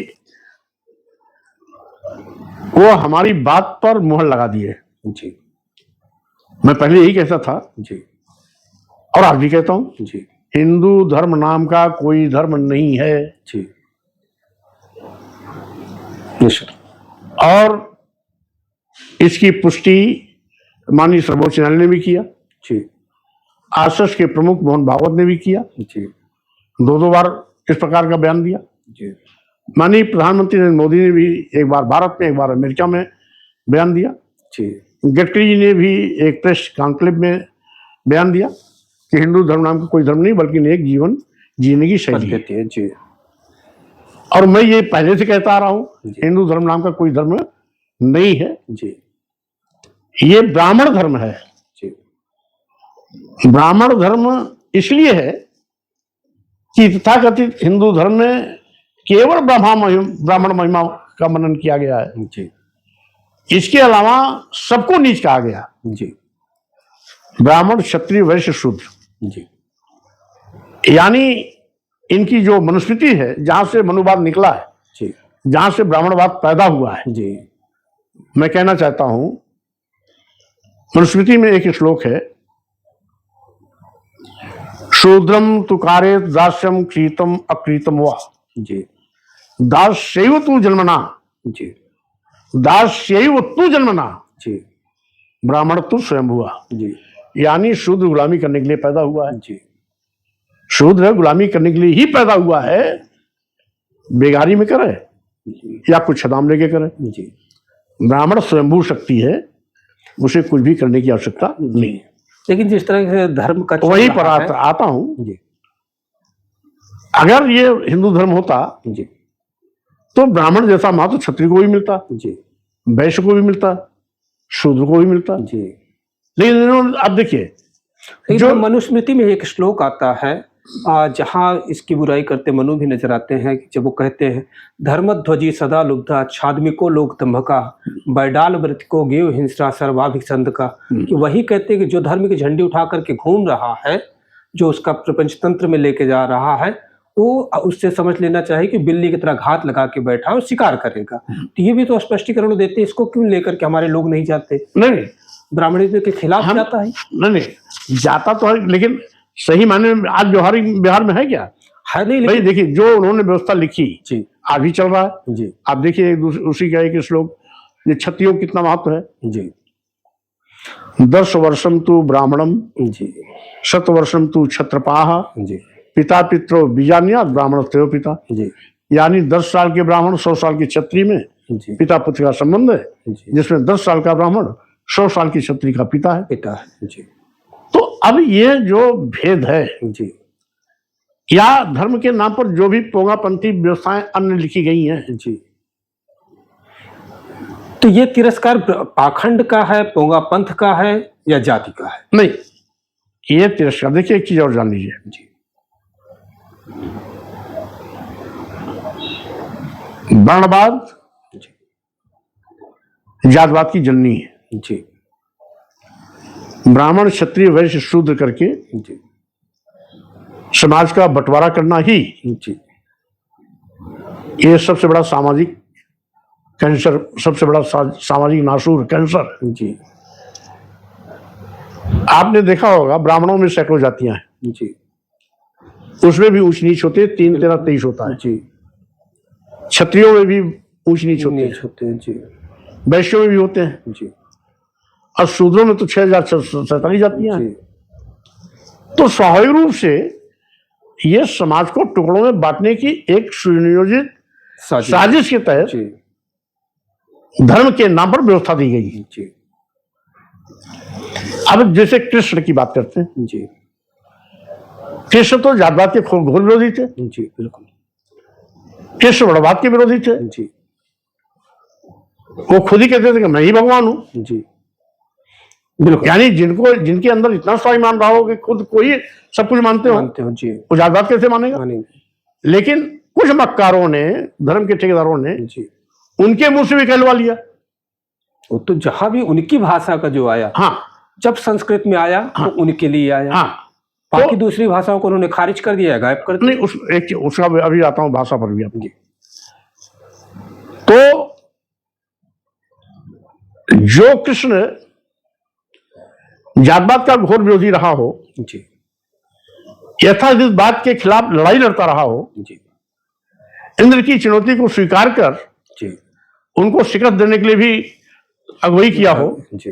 [SPEAKER 2] वो हमारी बात पर मुहर लगा दिए।
[SPEAKER 1] जी,
[SPEAKER 2] मैं पहले यही कहता था
[SPEAKER 1] जी,
[SPEAKER 2] और आज भी कहता हूं,
[SPEAKER 1] जी,
[SPEAKER 2] हिंदू धर्म नाम का कोई धर्म नहीं है।
[SPEAKER 1] जी, निश्चित।
[SPEAKER 2] और इसकी पुष्टि माननीय सर्वोच्च न्यायालय ने भी किया,
[SPEAKER 1] जी
[SPEAKER 2] आरएसएस के प्रमुख मोहन भागवत ने भी किया,
[SPEAKER 1] जी
[SPEAKER 2] दो बार इस प्रकार का बयान दिया।
[SPEAKER 1] जी
[SPEAKER 2] माननीय प्रधानमंत्री नरेंद्र मोदी ने भी एक बार भारत में एक बार अमेरिका में बयान दिया।
[SPEAKER 1] जी
[SPEAKER 2] गडकरी जी ने भी एक प्रेस कॉन्क्लेव में बयान दिया कि हिंदू धर्म नाम का कोई धर्म नहीं बल्कि नेक जीवन जीने की शैली है।
[SPEAKER 1] पद्धति है। जी
[SPEAKER 2] और मैं ये पहले से कहता आ रहा हूँ,
[SPEAKER 1] जी।
[SPEAKER 2] हिंदू धर्म नाम का कोई धर्म नहीं है,
[SPEAKER 1] जी
[SPEAKER 2] ये ब्राह्मण धर्म है।
[SPEAKER 1] जी
[SPEAKER 2] ब्राह्मण धर्म इसलिए है कि तथाकथित हिंदू धर्म में केवल ब्राह्मण महिमा का मनन किया गया है।
[SPEAKER 1] जी
[SPEAKER 2] इसके अलावा सबको नीच कहा गया,
[SPEAKER 1] जी
[SPEAKER 2] ब्राह्मण क्षत्रिय वैश्य शूद्र।
[SPEAKER 1] जी
[SPEAKER 2] यानी इनकी जो मनुस्मृति है, जहां से मनुवाद निकला है,
[SPEAKER 1] जी
[SPEAKER 2] जहां से ब्राह्मणवाद पैदा हुआ है,
[SPEAKER 1] जी
[SPEAKER 2] मैं कहना चाहता हूं, मनुस्मृति में एक श्लोक है, शूद्रम तुकारे दास्यम क्रीतम अक्रीतम वा,
[SPEAKER 1] जी
[SPEAKER 2] दास्यैव तु जन्मना,
[SPEAKER 1] जी
[SPEAKER 2] दास्यैव तु जन्मना,
[SPEAKER 1] जी
[SPEAKER 2] ब्राह्मण तु स्वयं हुआ।
[SPEAKER 1] जी
[SPEAKER 2] यानी शूद्र गुलामी करने के लिए पैदा हुआ है,
[SPEAKER 1] जी
[SPEAKER 2] शूद्र गुलामी करने के लिए ही पैदा हुआ है, बेगारी में करे
[SPEAKER 1] जी
[SPEAKER 2] या कुछ छदाम लेके करे।
[SPEAKER 1] जी
[SPEAKER 2] ब्राह्मण स्वयंभू शक्ति है, उसे कुछ भी करने की आवश्यकता नहीं।
[SPEAKER 1] लेकिन जिस तरह से धर्म का चल
[SPEAKER 2] वहीं पर
[SPEAKER 1] रहा है-
[SPEAKER 2] आता हूं,
[SPEAKER 1] जी
[SPEAKER 2] अगर ये हिंदू धर्म होता
[SPEAKER 1] जी
[SPEAKER 2] तो ब्राह्मण जैसा महत्व क्षत्रिय को भी मिलता,
[SPEAKER 1] जी
[SPEAKER 2] वैश्य को भी मिलता, शूद्र को भी मिलता।
[SPEAKER 1] जी
[SPEAKER 2] लेकिन इन्होंने, अब देखिए,
[SPEAKER 1] लेकिन
[SPEAKER 2] जो
[SPEAKER 1] मनुस्मृति में एक श्लोक आता है जहाँ इसकी बुराई करते मनु भी नजर आते हैं कि जब वो कहते हैं धर्मध्वजी सदा लुब्धा छादमिको लोक तंभका बैडाल व्रत को गेव हिंसा सर्वाभिसंध का, कि वही कहते हैं कि जो धर्म की झंडी उठा करके घूम रहा है, जो उसका प्रपंच तंत्र में लेके जा रहा है, वो उससे समझ लेना चाहिए कि बिल्ली की तरह घात लगा के बैठा है और शिकार करेगा। तो ये भी तो स्पष्टीकरण देते हैं, इसको क्यों लेकर के हमारे लोग नहीं जाते?
[SPEAKER 2] नहीं,
[SPEAKER 1] ब्राह्मणिज्म के खिलाफ
[SPEAKER 2] हम-
[SPEAKER 1] जाता है?
[SPEAKER 2] नहीं जाता तो है, लेकिन सही मायने में आज बिहार में है क्या?
[SPEAKER 1] है नहीं,
[SPEAKER 2] भाई
[SPEAKER 1] लेकिन
[SPEAKER 2] देखिए, जो उन्होंने व्यवस्था लिखी
[SPEAKER 1] जी
[SPEAKER 2] आज भी चल रहा है।
[SPEAKER 1] जी
[SPEAKER 2] आप देखिए उसी का एक श्लोक, ये क्षत्रियों को कितना महत्व है।
[SPEAKER 1] जी
[SPEAKER 2] 10 वर्षम तु ब्राह्मणम
[SPEAKER 1] जी
[SPEAKER 2] 100 वर्षम तु क्षत्रपाह
[SPEAKER 1] जी
[SPEAKER 2] पिता पित्रो बीजान्या ब्राह्मण तेव पिता।
[SPEAKER 1] जी
[SPEAKER 2] यानी 10 साल के ब्राह्मण 100 साल के क्षत्रिय में
[SPEAKER 1] जी
[SPEAKER 2] पिता पुत्र का संबंध है,
[SPEAKER 1] जी
[SPEAKER 2] जिसमें 10 साल का ब्राह्मण 100 साल की क्षत्रिय का पिता है।
[SPEAKER 1] पिता है। जी
[SPEAKER 2] तो अब ये जो भेद है,
[SPEAKER 1] जी
[SPEAKER 2] या धर्म के नाम पर जो भी पोंगापंथी व्यवस्थाएं अन्य लिखी गई हैं,
[SPEAKER 1] जी, तो ये तिरस्कार पाखंड का है, पोंगापंथ का है या जाति का है?
[SPEAKER 2] नहीं, ये तिरस्कार। देखिए एक चीज और जान लीजिए,
[SPEAKER 1] जी
[SPEAKER 2] वर्णवाद
[SPEAKER 1] जी
[SPEAKER 2] जातवाद की जननी है।
[SPEAKER 1] जी
[SPEAKER 2] ब्राह्मण क्षत्रिय वैश्य शूद्र करके
[SPEAKER 1] जी
[SPEAKER 2] समाज का बंटवारा करना ही
[SPEAKER 1] जी
[SPEAKER 2] ये सबसे बड़ा सामाजिक कैंसर, सबसे बड़ा सामाजिक नासूर कैंसर।
[SPEAKER 1] जी
[SPEAKER 2] आपने देखा होगा ब्राह्मणों में सैकड़ों जातियां हैं,
[SPEAKER 1] जी
[SPEAKER 2] उसमें भी ऊंच नीच होते, 3, 13, 23 होता है।
[SPEAKER 1] जी
[SPEAKER 2] क्षत्रियों में भी ऊंच नीच होते हैं,
[SPEAKER 1] नीच होते हैं। जी
[SPEAKER 2] वैश्यों में भी होते हैं,
[SPEAKER 1] जी
[SPEAKER 2] और शूद्रों में तो 6047 जातियां हैं।
[SPEAKER 1] जी
[SPEAKER 2] तो स्वाभाविक रूप से ये समाज को टुकड़ों में बांटने की एक सुनियोजित साजिश के तहत
[SPEAKER 1] जी
[SPEAKER 2] धर्म के नाम पर व्यवस्था दी गई।
[SPEAKER 1] जी
[SPEAKER 2] अब जैसे कृष्ण की बात करते हैं,
[SPEAKER 1] जी
[SPEAKER 2] कृष्ण तो जातवाद के घोर विरोधी थे,
[SPEAKER 1] जी बिल्कुल।
[SPEAKER 2] कृष्ण वर्णवाद के विरोधी थे।
[SPEAKER 1] जी
[SPEAKER 2] वो खुद ही कहते थे कि मैं ही भगवान हूं।
[SPEAKER 1] जी बिल्कुल
[SPEAKER 2] यानी जिनके अंदर इतना स्वाभिमान रहा हो कि खुद को ही सब कुछ मानते हो,
[SPEAKER 1] मानते हो। जी
[SPEAKER 2] वो जातवाद कैसे मानेगा?
[SPEAKER 1] मानेंगे।
[SPEAKER 2] लेकिन कुछ मक्कारों ने, धर्म के ठेकेदारों ने
[SPEAKER 1] जी
[SPEAKER 2] उनके मुंह से भी कहलवा लिया।
[SPEAKER 1] वो तो जहां भी उनकी भाषा का जो आया,
[SPEAKER 2] हाँ
[SPEAKER 1] जब संस्कृत में आया तो उनके लिए आया।
[SPEAKER 2] हाँ,
[SPEAKER 1] बाकी दूसरी भाषाओं को उन्होंने खारिज कर दिया, गायब कर दिया।
[SPEAKER 2] नहीं, उसका अभी आता हूं भाषा पर भी आप।
[SPEAKER 1] जी
[SPEAKER 2] तो जो कृष्ण जातवाद का घोर विरोधी रहा हो,
[SPEAKER 1] जी
[SPEAKER 2] यथास्थित बात के खिलाफ लड़ाई लड़ता रहा हो,
[SPEAKER 1] जी
[SPEAKER 2] इंद्र की चुनौती को स्वीकार कर
[SPEAKER 1] जी
[SPEAKER 2] उनको शिकस्त देने के लिए भी अगुवाई किया हो,
[SPEAKER 1] जी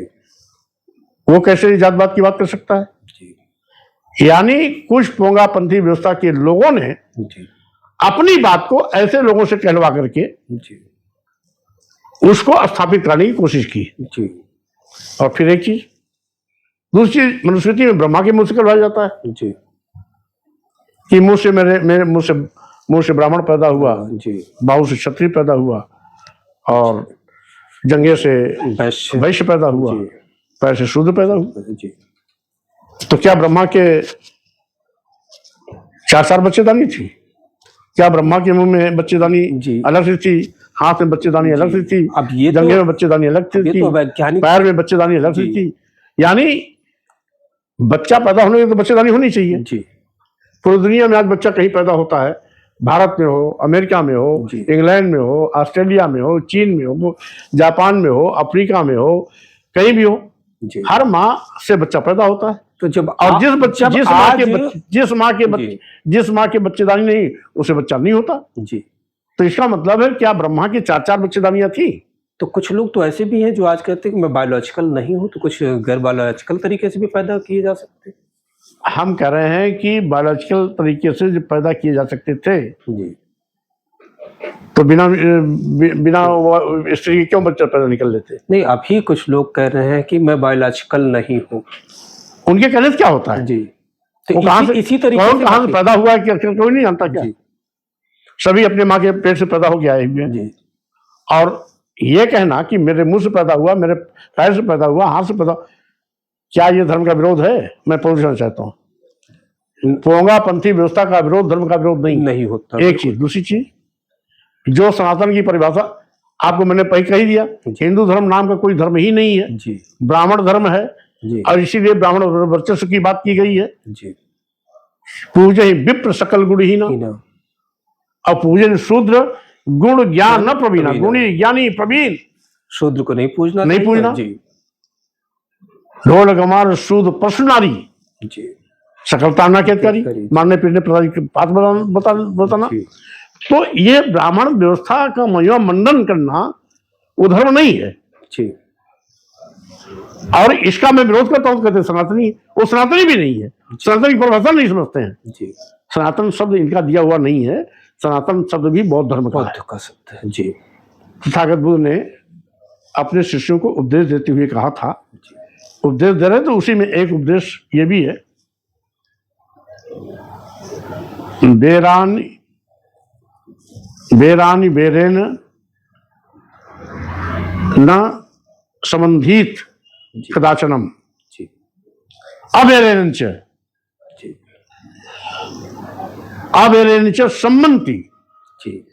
[SPEAKER 2] वो कैसे जातवाद की बात कर सकता है?
[SPEAKER 1] जी
[SPEAKER 2] यानी कुछ पोंगापंथी व्यवस्था के लोगों ने
[SPEAKER 1] जी
[SPEAKER 2] अपनी बात को ऐसे लोगों से कहलवा करके
[SPEAKER 1] जी
[SPEAKER 2] उसको स्थापित करने की कोशिश की।
[SPEAKER 1] जी
[SPEAKER 2] और फिर एक चीज, दूसरी चीज, मनुस्मृति में ब्रह्मा के मुंह से कहलवाया जाता है
[SPEAKER 1] जी
[SPEAKER 2] कि मुंह से मेरे मुंह से ब्राह्मण पैदा हुआ,
[SPEAKER 1] जी
[SPEAKER 2] बाहु से क्षत्रिय पैदा हुआ, और जंघे से
[SPEAKER 1] वैश्य
[SPEAKER 2] वैश्य पैदा हुआ,
[SPEAKER 1] जी
[SPEAKER 2] पैर से शूद्र पैदा हुआ।
[SPEAKER 1] जी
[SPEAKER 2] तो क्या ब्रह्मा के चार बच्चेदानी थी? क्या ब्रह्मा के मुंह में बच्चेदानी
[SPEAKER 1] जी।
[SPEAKER 2] अलग से थी, हाथ में बच्चेदानी अलग से थी,
[SPEAKER 1] अब ये तो-
[SPEAKER 2] जंघे में बच्चेदानी अलग से
[SPEAKER 1] ये
[SPEAKER 2] थी,
[SPEAKER 1] तो वैज्ञानिक
[SPEAKER 2] पैर में बच्चेदानी अलग से
[SPEAKER 1] जी।
[SPEAKER 2] थी? यानी बच्चा पैदा होने के तो बच्चेदानी होनी चाहिए।
[SPEAKER 1] जी
[SPEAKER 2] पूरी दुनिया में आज बच्चा कहीं पैदा होता है, भारत में हो, अमेरिका में हो,
[SPEAKER 1] जी।
[SPEAKER 2] इंग्लैंड में हो, ऑस्ट्रेलिया में हो, चीन में हो, जापान में हो, अफ्रीका में हो, कहीं भी हो,
[SPEAKER 1] जी
[SPEAKER 2] हर माँ से बच्चा पैदा होता है।
[SPEAKER 1] तो जब
[SPEAKER 2] और जिस बच्चे
[SPEAKER 1] जब
[SPEAKER 2] जिस माँ के
[SPEAKER 1] जी।
[SPEAKER 2] जिस माँ के बच्चेदानी नहीं, उसे बच्चा नहीं होता।
[SPEAKER 1] जी
[SPEAKER 2] तो इसका मतलब है क्या ब्रह्मा की चार बच्चेदानियां थी?
[SPEAKER 1] तो कुछ लोग तो ऐसे भी हैं जो आज कहते हैं कि मैं बायोलॉजिकल नहीं हूं, तो कुछ गैर बायोलॉजिकल तरीके से भी पैदा किए जा सकते हैं।
[SPEAKER 2] हम कह रहे हैं कि बायोलॉजिकल तरीके से जो पैदा किए जा सकते थे,
[SPEAKER 1] जी
[SPEAKER 2] तो बिना स्त्री के क्यों बच्चा पैदा निकल लेते?
[SPEAKER 1] नहीं, अभी कुछ लोग कह रहे हैं कि मैं बायोलॉजिकल नहीं हूँ।
[SPEAKER 2] उनके कहने से क्या होता है?
[SPEAKER 1] जी तो
[SPEAKER 2] वो कहाँ से,
[SPEAKER 1] इसी तरीके
[SPEAKER 2] कौन
[SPEAKER 1] से
[SPEAKER 2] कहाँ से
[SPEAKER 1] बाकी-
[SPEAKER 2] पैदा हुआ है कि अक्सर कोई नहीं जानता क्या?
[SPEAKER 1] जी
[SPEAKER 2] सभी अपने माँ के पेट से पैदा हो गया है।
[SPEAKER 1] जी
[SPEAKER 2] और ये कहना कि मेरे मुंह से पैदा हुआ, मेरे पैर से पैदा हुआ, हाथ से पैदा, क्या ये धर्म का विरोध है? मैं पूछना चाहता हूँ। पोंगापंथी व्यवस्था का विरोध धर्म का विरोध नहीं
[SPEAKER 1] होता।
[SPEAKER 2] एक चीज। दूसरी चीज, जो सनातन की परिभाषा आपको मैंने पहले कही दिया, हिंदू धर्म नाम का कोई धर्म ही नहीं है,
[SPEAKER 1] जी
[SPEAKER 2] ब्राह्मण धर्म है।
[SPEAKER 1] जी
[SPEAKER 2] और इसीलिए ब्राह्मण वर्चस्व की बात की गई है।
[SPEAKER 1] जी
[SPEAKER 2] पूजे ही विप्र सकल गुणहीना,
[SPEAKER 1] ही ना।
[SPEAKER 2] और पूजन शूद्र गुण ज्ञान न प्रवीणा,
[SPEAKER 1] प्रवीणा।
[SPEAKER 2] गुणी ज्ञानी प्रवीण।
[SPEAKER 1] शूद्र को नहीं पूजना
[SPEAKER 2] नहीं
[SPEAKER 1] चाहिए।
[SPEAKER 2] पूजना।
[SPEAKER 1] जी
[SPEAKER 2] ढोल गमार शूद्र पशु नारी,
[SPEAKER 1] जी
[SPEAKER 2] सकलता न केतकारी,
[SPEAKER 1] केतकारी।
[SPEAKER 2] मारने पीटने बात बताना।
[SPEAKER 1] जी
[SPEAKER 2] तो ये ब्राह्मण व्यवस्था का महिमा मंडन करना वो धर्म नहीं है।
[SPEAKER 1] जी
[SPEAKER 2] और इसका मैं विरोध करता हूँ, कहते हैं सनातनी, वो सनातनी भी नहीं है, सनातन की परिभाषा नहीं समझते हैं।
[SPEAKER 1] जी
[SPEAKER 2] सनातन शब्द इनका दिया हुआ नहीं है, सनातन शब्द भी बौद्ध धर्म का है।
[SPEAKER 1] बौद्ध का शब्द है। जी
[SPEAKER 2] तथागत बुद्ध ने अपने शिष्यों को उपदेश देते हुए कहा था, उपदेश दे रहे तो उसी में एक उपदेश ये भी है, बेरानी बेरेन न संबंधित कदाचनम
[SPEAKER 1] जी
[SPEAKER 2] अबेरेन च
[SPEAKER 1] जी
[SPEAKER 2] अबेरेन च सम्मति
[SPEAKER 1] जी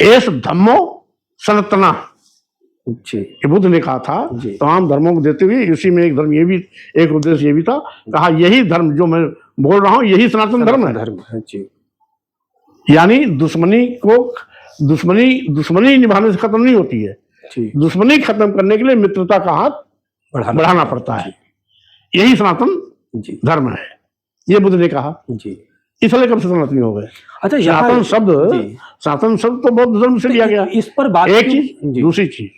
[SPEAKER 2] एस धम्मो सनातना।
[SPEAKER 1] जी
[SPEAKER 2] ये बुद्ध ने कहा था।
[SPEAKER 1] जी।
[SPEAKER 2] तमाम धर्मों को देते हुए इसी में एक धर्म ये भी, एक उद्देश्य ये भी था, कहा यही धर्म जो मैं बोल रहा हूं यही सनातन धर्म है।
[SPEAKER 1] धर्म है। जी
[SPEAKER 2] यानी दुश्मनी निभाने से खत्म नहीं होती है,
[SPEAKER 1] जी
[SPEAKER 2] दुश्मनी खत्म करने के लिए मित्रता का हाथ बढ़ाना पड़ता है। यही सनातन
[SPEAKER 1] जी
[SPEAKER 2] धर्म है, ये बुद्ध ने कहा।
[SPEAKER 1] जी
[SPEAKER 2] इसलिए कब से सनातनी हो गए?
[SPEAKER 1] अच्छा, यहाँ
[SPEAKER 2] सनातन शब्द तो बौद्ध धर्म से लिया गया।
[SPEAKER 1] इस पर बात
[SPEAKER 2] एक
[SPEAKER 1] क्यों-
[SPEAKER 2] चीज।
[SPEAKER 1] जी
[SPEAKER 2] दूसरी चीज,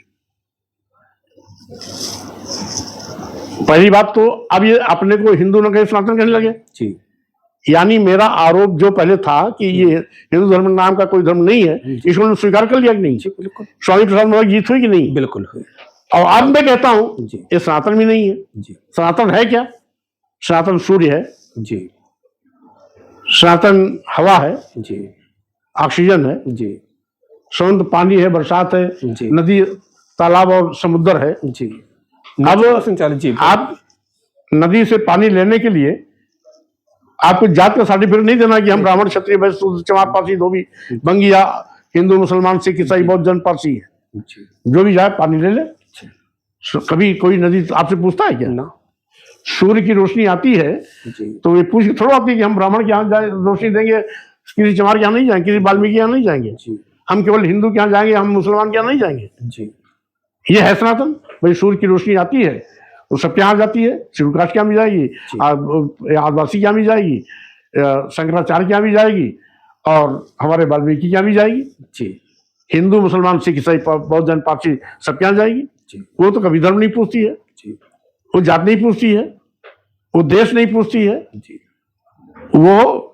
[SPEAKER 2] पहली बात तो अब ये अपने को हिंदू न कहे सनातन कहने लगे।
[SPEAKER 1] जी
[SPEAKER 2] यानी मेरा आरोप जो पहले था कि ये हिंदू धर्म नाम का कोई धर्म नहीं है, इसको उन्होंने स्वीकार कर लिया कि नहीं?
[SPEAKER 1] जी बिल्कुल
[SPEAKER 2] स्वामी प्रसाद मौर्य जीत हुई कि नहीं?
[SPEAKER 1] बिल्कुल हुई।
[SPEAKER 2] और अब मैं कहता हूं
[SPEAKER 1] जी
[SPEAKER 2] ये सनातन भी नहीं है।
[SPEAKER 1] जी
[SPEAKER 2] सनातन है क्या? सनातन सूर्य है,
[SPEAKER 1] जी
[SPEAKER 2] सनातन हवा है,
[SPEAKER 1] जी
[SPEAKER 2] ऑक्सीजन है,
[SPEAKER 1] जी
[SPEAKER 2] समुद्र पानी है, बरसात है,
[SPEAKER 1] जी
[SPEAKER 2] नदी तालाब और समुद्र है।
[SPEAKER 1] जी
[SPEAKER 2] अब
[SPEAKER 1] संचालित। जी
[SPEAKER 2] आप नदी से पानी लेने के लिए आपको जात का सर्टिफिकेट नहीं देना कि हम ब्राह्मण क्षत्रिय वैश्य शूद्र चमार पारसी धोबी बंगिया हिंदू मुसलमान सिख ईसाई बौद्ध जन पारसी है,
[SPEAKER 1] जी
[SPEAKER 2] जो भी जाए पानी ले ले। कभी कोई नदी आपसे पूछता है क्या?
[SPEAKER 1] ना।
[SPEAKER 2] सूर्य की रोशनी आती है
[SPEAKER 1] जी
[SPEAKER 2] तो ये पूछ के थोड़ा आती है कि हम ब्राह्मण के यहाँ जाए रोशनी देंगे, किसी चमार के यहाँ नहीं जाएंगे, किसी वाल्मीकि के यहाँ नहीं जाएंगे,
[SPEAKER 1] जी
[SPEAKER 2] हम केवल हिंदू के यहाँ जाएंगे, हम मुसलमान के यहाँ नहीं जाएंगे।
[SPEAKER 1] जी
[SPEAKER 2] ये है सनातन। भाई सूर्य की रोशनी आती है तो सबके यहाँ जाती है, शिवकाश के यहाँ भी जाएगी, आदिवासी के यहाँ भी जाएगी, शंकराचार्य के यहाँ भी जाएगी, और हमारे वाल्मीकि के यहाँ भी जाएगी।
[SPEAKER 1] जी
[SPEAKER 2] हिंदू मुसलमान सिख ईसाई बौद्ध जैन पारसी सब क्या जाएगी? वो तो कभी धर्म नहीं पूछती है, वो जात नहीं पूछती है, वो देश नहीं पूछती है। वो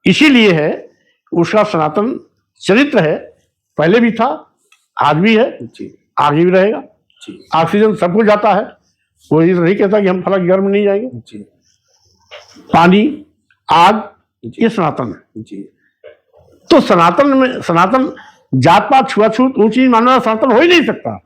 [SPEAKER 2] इसीलिए है, उसका सनातन चरित्र है, पहले भी था, आज भी है, आगे भी रहेगा। ऑक्सीजन सबको जाता है, वो ये नहीं कहता कि हम फला घर में नहीं जाएंगे। पानी, आग, ये सनातन है। तो सनातन जात पात छुआछूत ऊंची मानना सनातन हो ही नहीं सकता।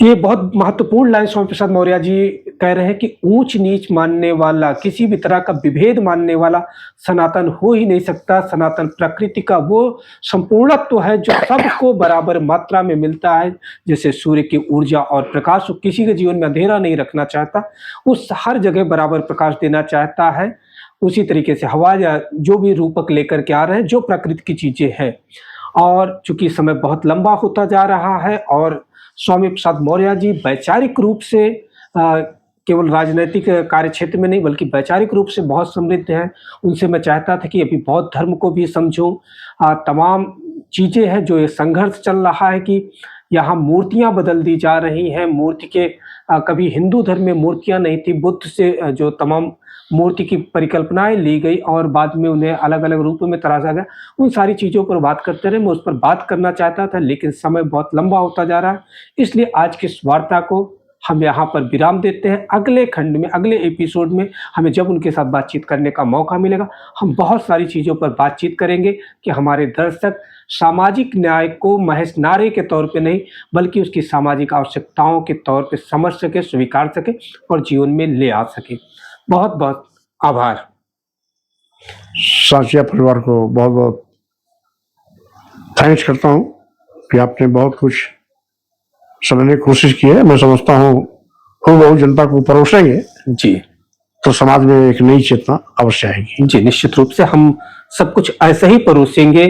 [SPEAKER 1] ये बहुत महत्वपूर्ण लाइन स्वामी प्रसाद मौर्य जी कह रहे हैं कि ऊंच नीच मानने वाला, किसी भी तरह का विभेद मानने वाला सनातन हो ही नहीं सकता। सनातन प्रकृति का वो संपूर्णत्व है जो सबको बराबर मात्रा में मिलता है। जैसे सूर्य की ऊर्जा और प्रकाश किसी के जीवन में अंधेरा नहीं रखना चाहता, उस हर जगह बराबर प्रकाश देना चाहता है। उसी तरीके से हवा या जो भी रूपक लेकर के आ रहे हैं, जो प्रकृति की चीजें हैं। और चूंकि समय बहुत लंबा होता जा रहा है और स्वामी प्रसाद मौर्य जी वैचारिक रूप से केवल राजनीतिक कार्य क्षेत्र में नहीं बल्कि वैचारिक रूप से बहुत समृद्ध हैं। उनसे मैं चाहता था कि अभी बौद्ध धर्म को भी समझो। तमाम चीज़ें हैं जो ये संघर्ष चल रहा है कि यहाँ मूर्तियाँ बदल दी जा रही हैं। मूर्ति के कभी हिंदू धर्म में मूर्तियाँ नहीं थी, बुद्ध से जो तमाम मूर्ति की परिकल्पनाएं ली गई और बाद में उन्हें अलग अलग रूपों में तराशा गया। उन सारी चीज़ों पर बात करते रहे, मैं उस पर बात करना चाहता था, लेकिन समय बहुत लंबा होता जा रहा है, इसलिए आज की इस वार्ता को हम यहाँ पर विराम देते हैं। अगले खंड में, अगले एपिसोड में हमें जब उनके साथ बातचीत करने का मौका मिलेगा, हम बहुत सारी चीज़ों पर बातचीत करेंगे कि हमारे दर्शक सामाजिक न्याय को महज नारे के तौर पे नहीं बल्कि उसकी सामाजिक आवश्यकताओं के तौर पे समझ सके, स्वीकार सके और जीवन में ले आ सके। बहुत बहुत आभार।
[SPEAKER 2] साचिया परिवार को बहुत बहुत थैंक्स करता हूँ कि आपने बहुत कुछ समझने की कोशिश की है। मैं समझता हूँ बहुत जनता को परोसेंगे
[SPEAKER 1] जी
[SPEAKER 2] तो समाज में एक नई चेतना अवश्य आएगी।
[SPEAKER 1] जी, निश्चित रूप से हम सब कुछ ऐसे ही परोसेंगे,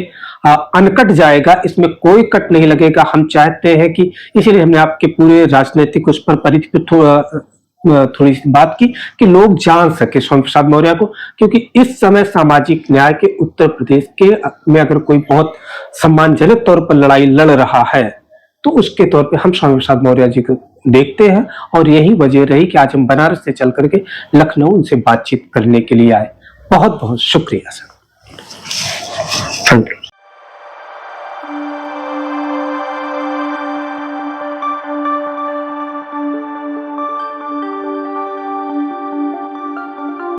[SPEAKER 1] अनकट जाएगा, इसमें कोई कट नहीं लगेगा। हम चाहते हैं कि इसीलिए हमने आपके पूरे राजनीतिक उस पर थोड़ी सी बात की कि लोग जान सके स्वामी प्रसाद मौर्य को, क्योंकि इस समय सामाजिक न्याय के उत्तर प्रदेश के में अगर कोई बहुत सम्मानजनक तौर पर लड़ाई लड़ रहा है तो उसके तौर पे हम स्वामी प्रसाद मौर्य जी को देखते हैं। और यही वजह रही कि आज हम बनारस से चल करके लखनऊ उनसे बातचीत करने के लिए आए। बहुत बहुत शुक्रिया सर।
[SPEAKER 2] Thank you.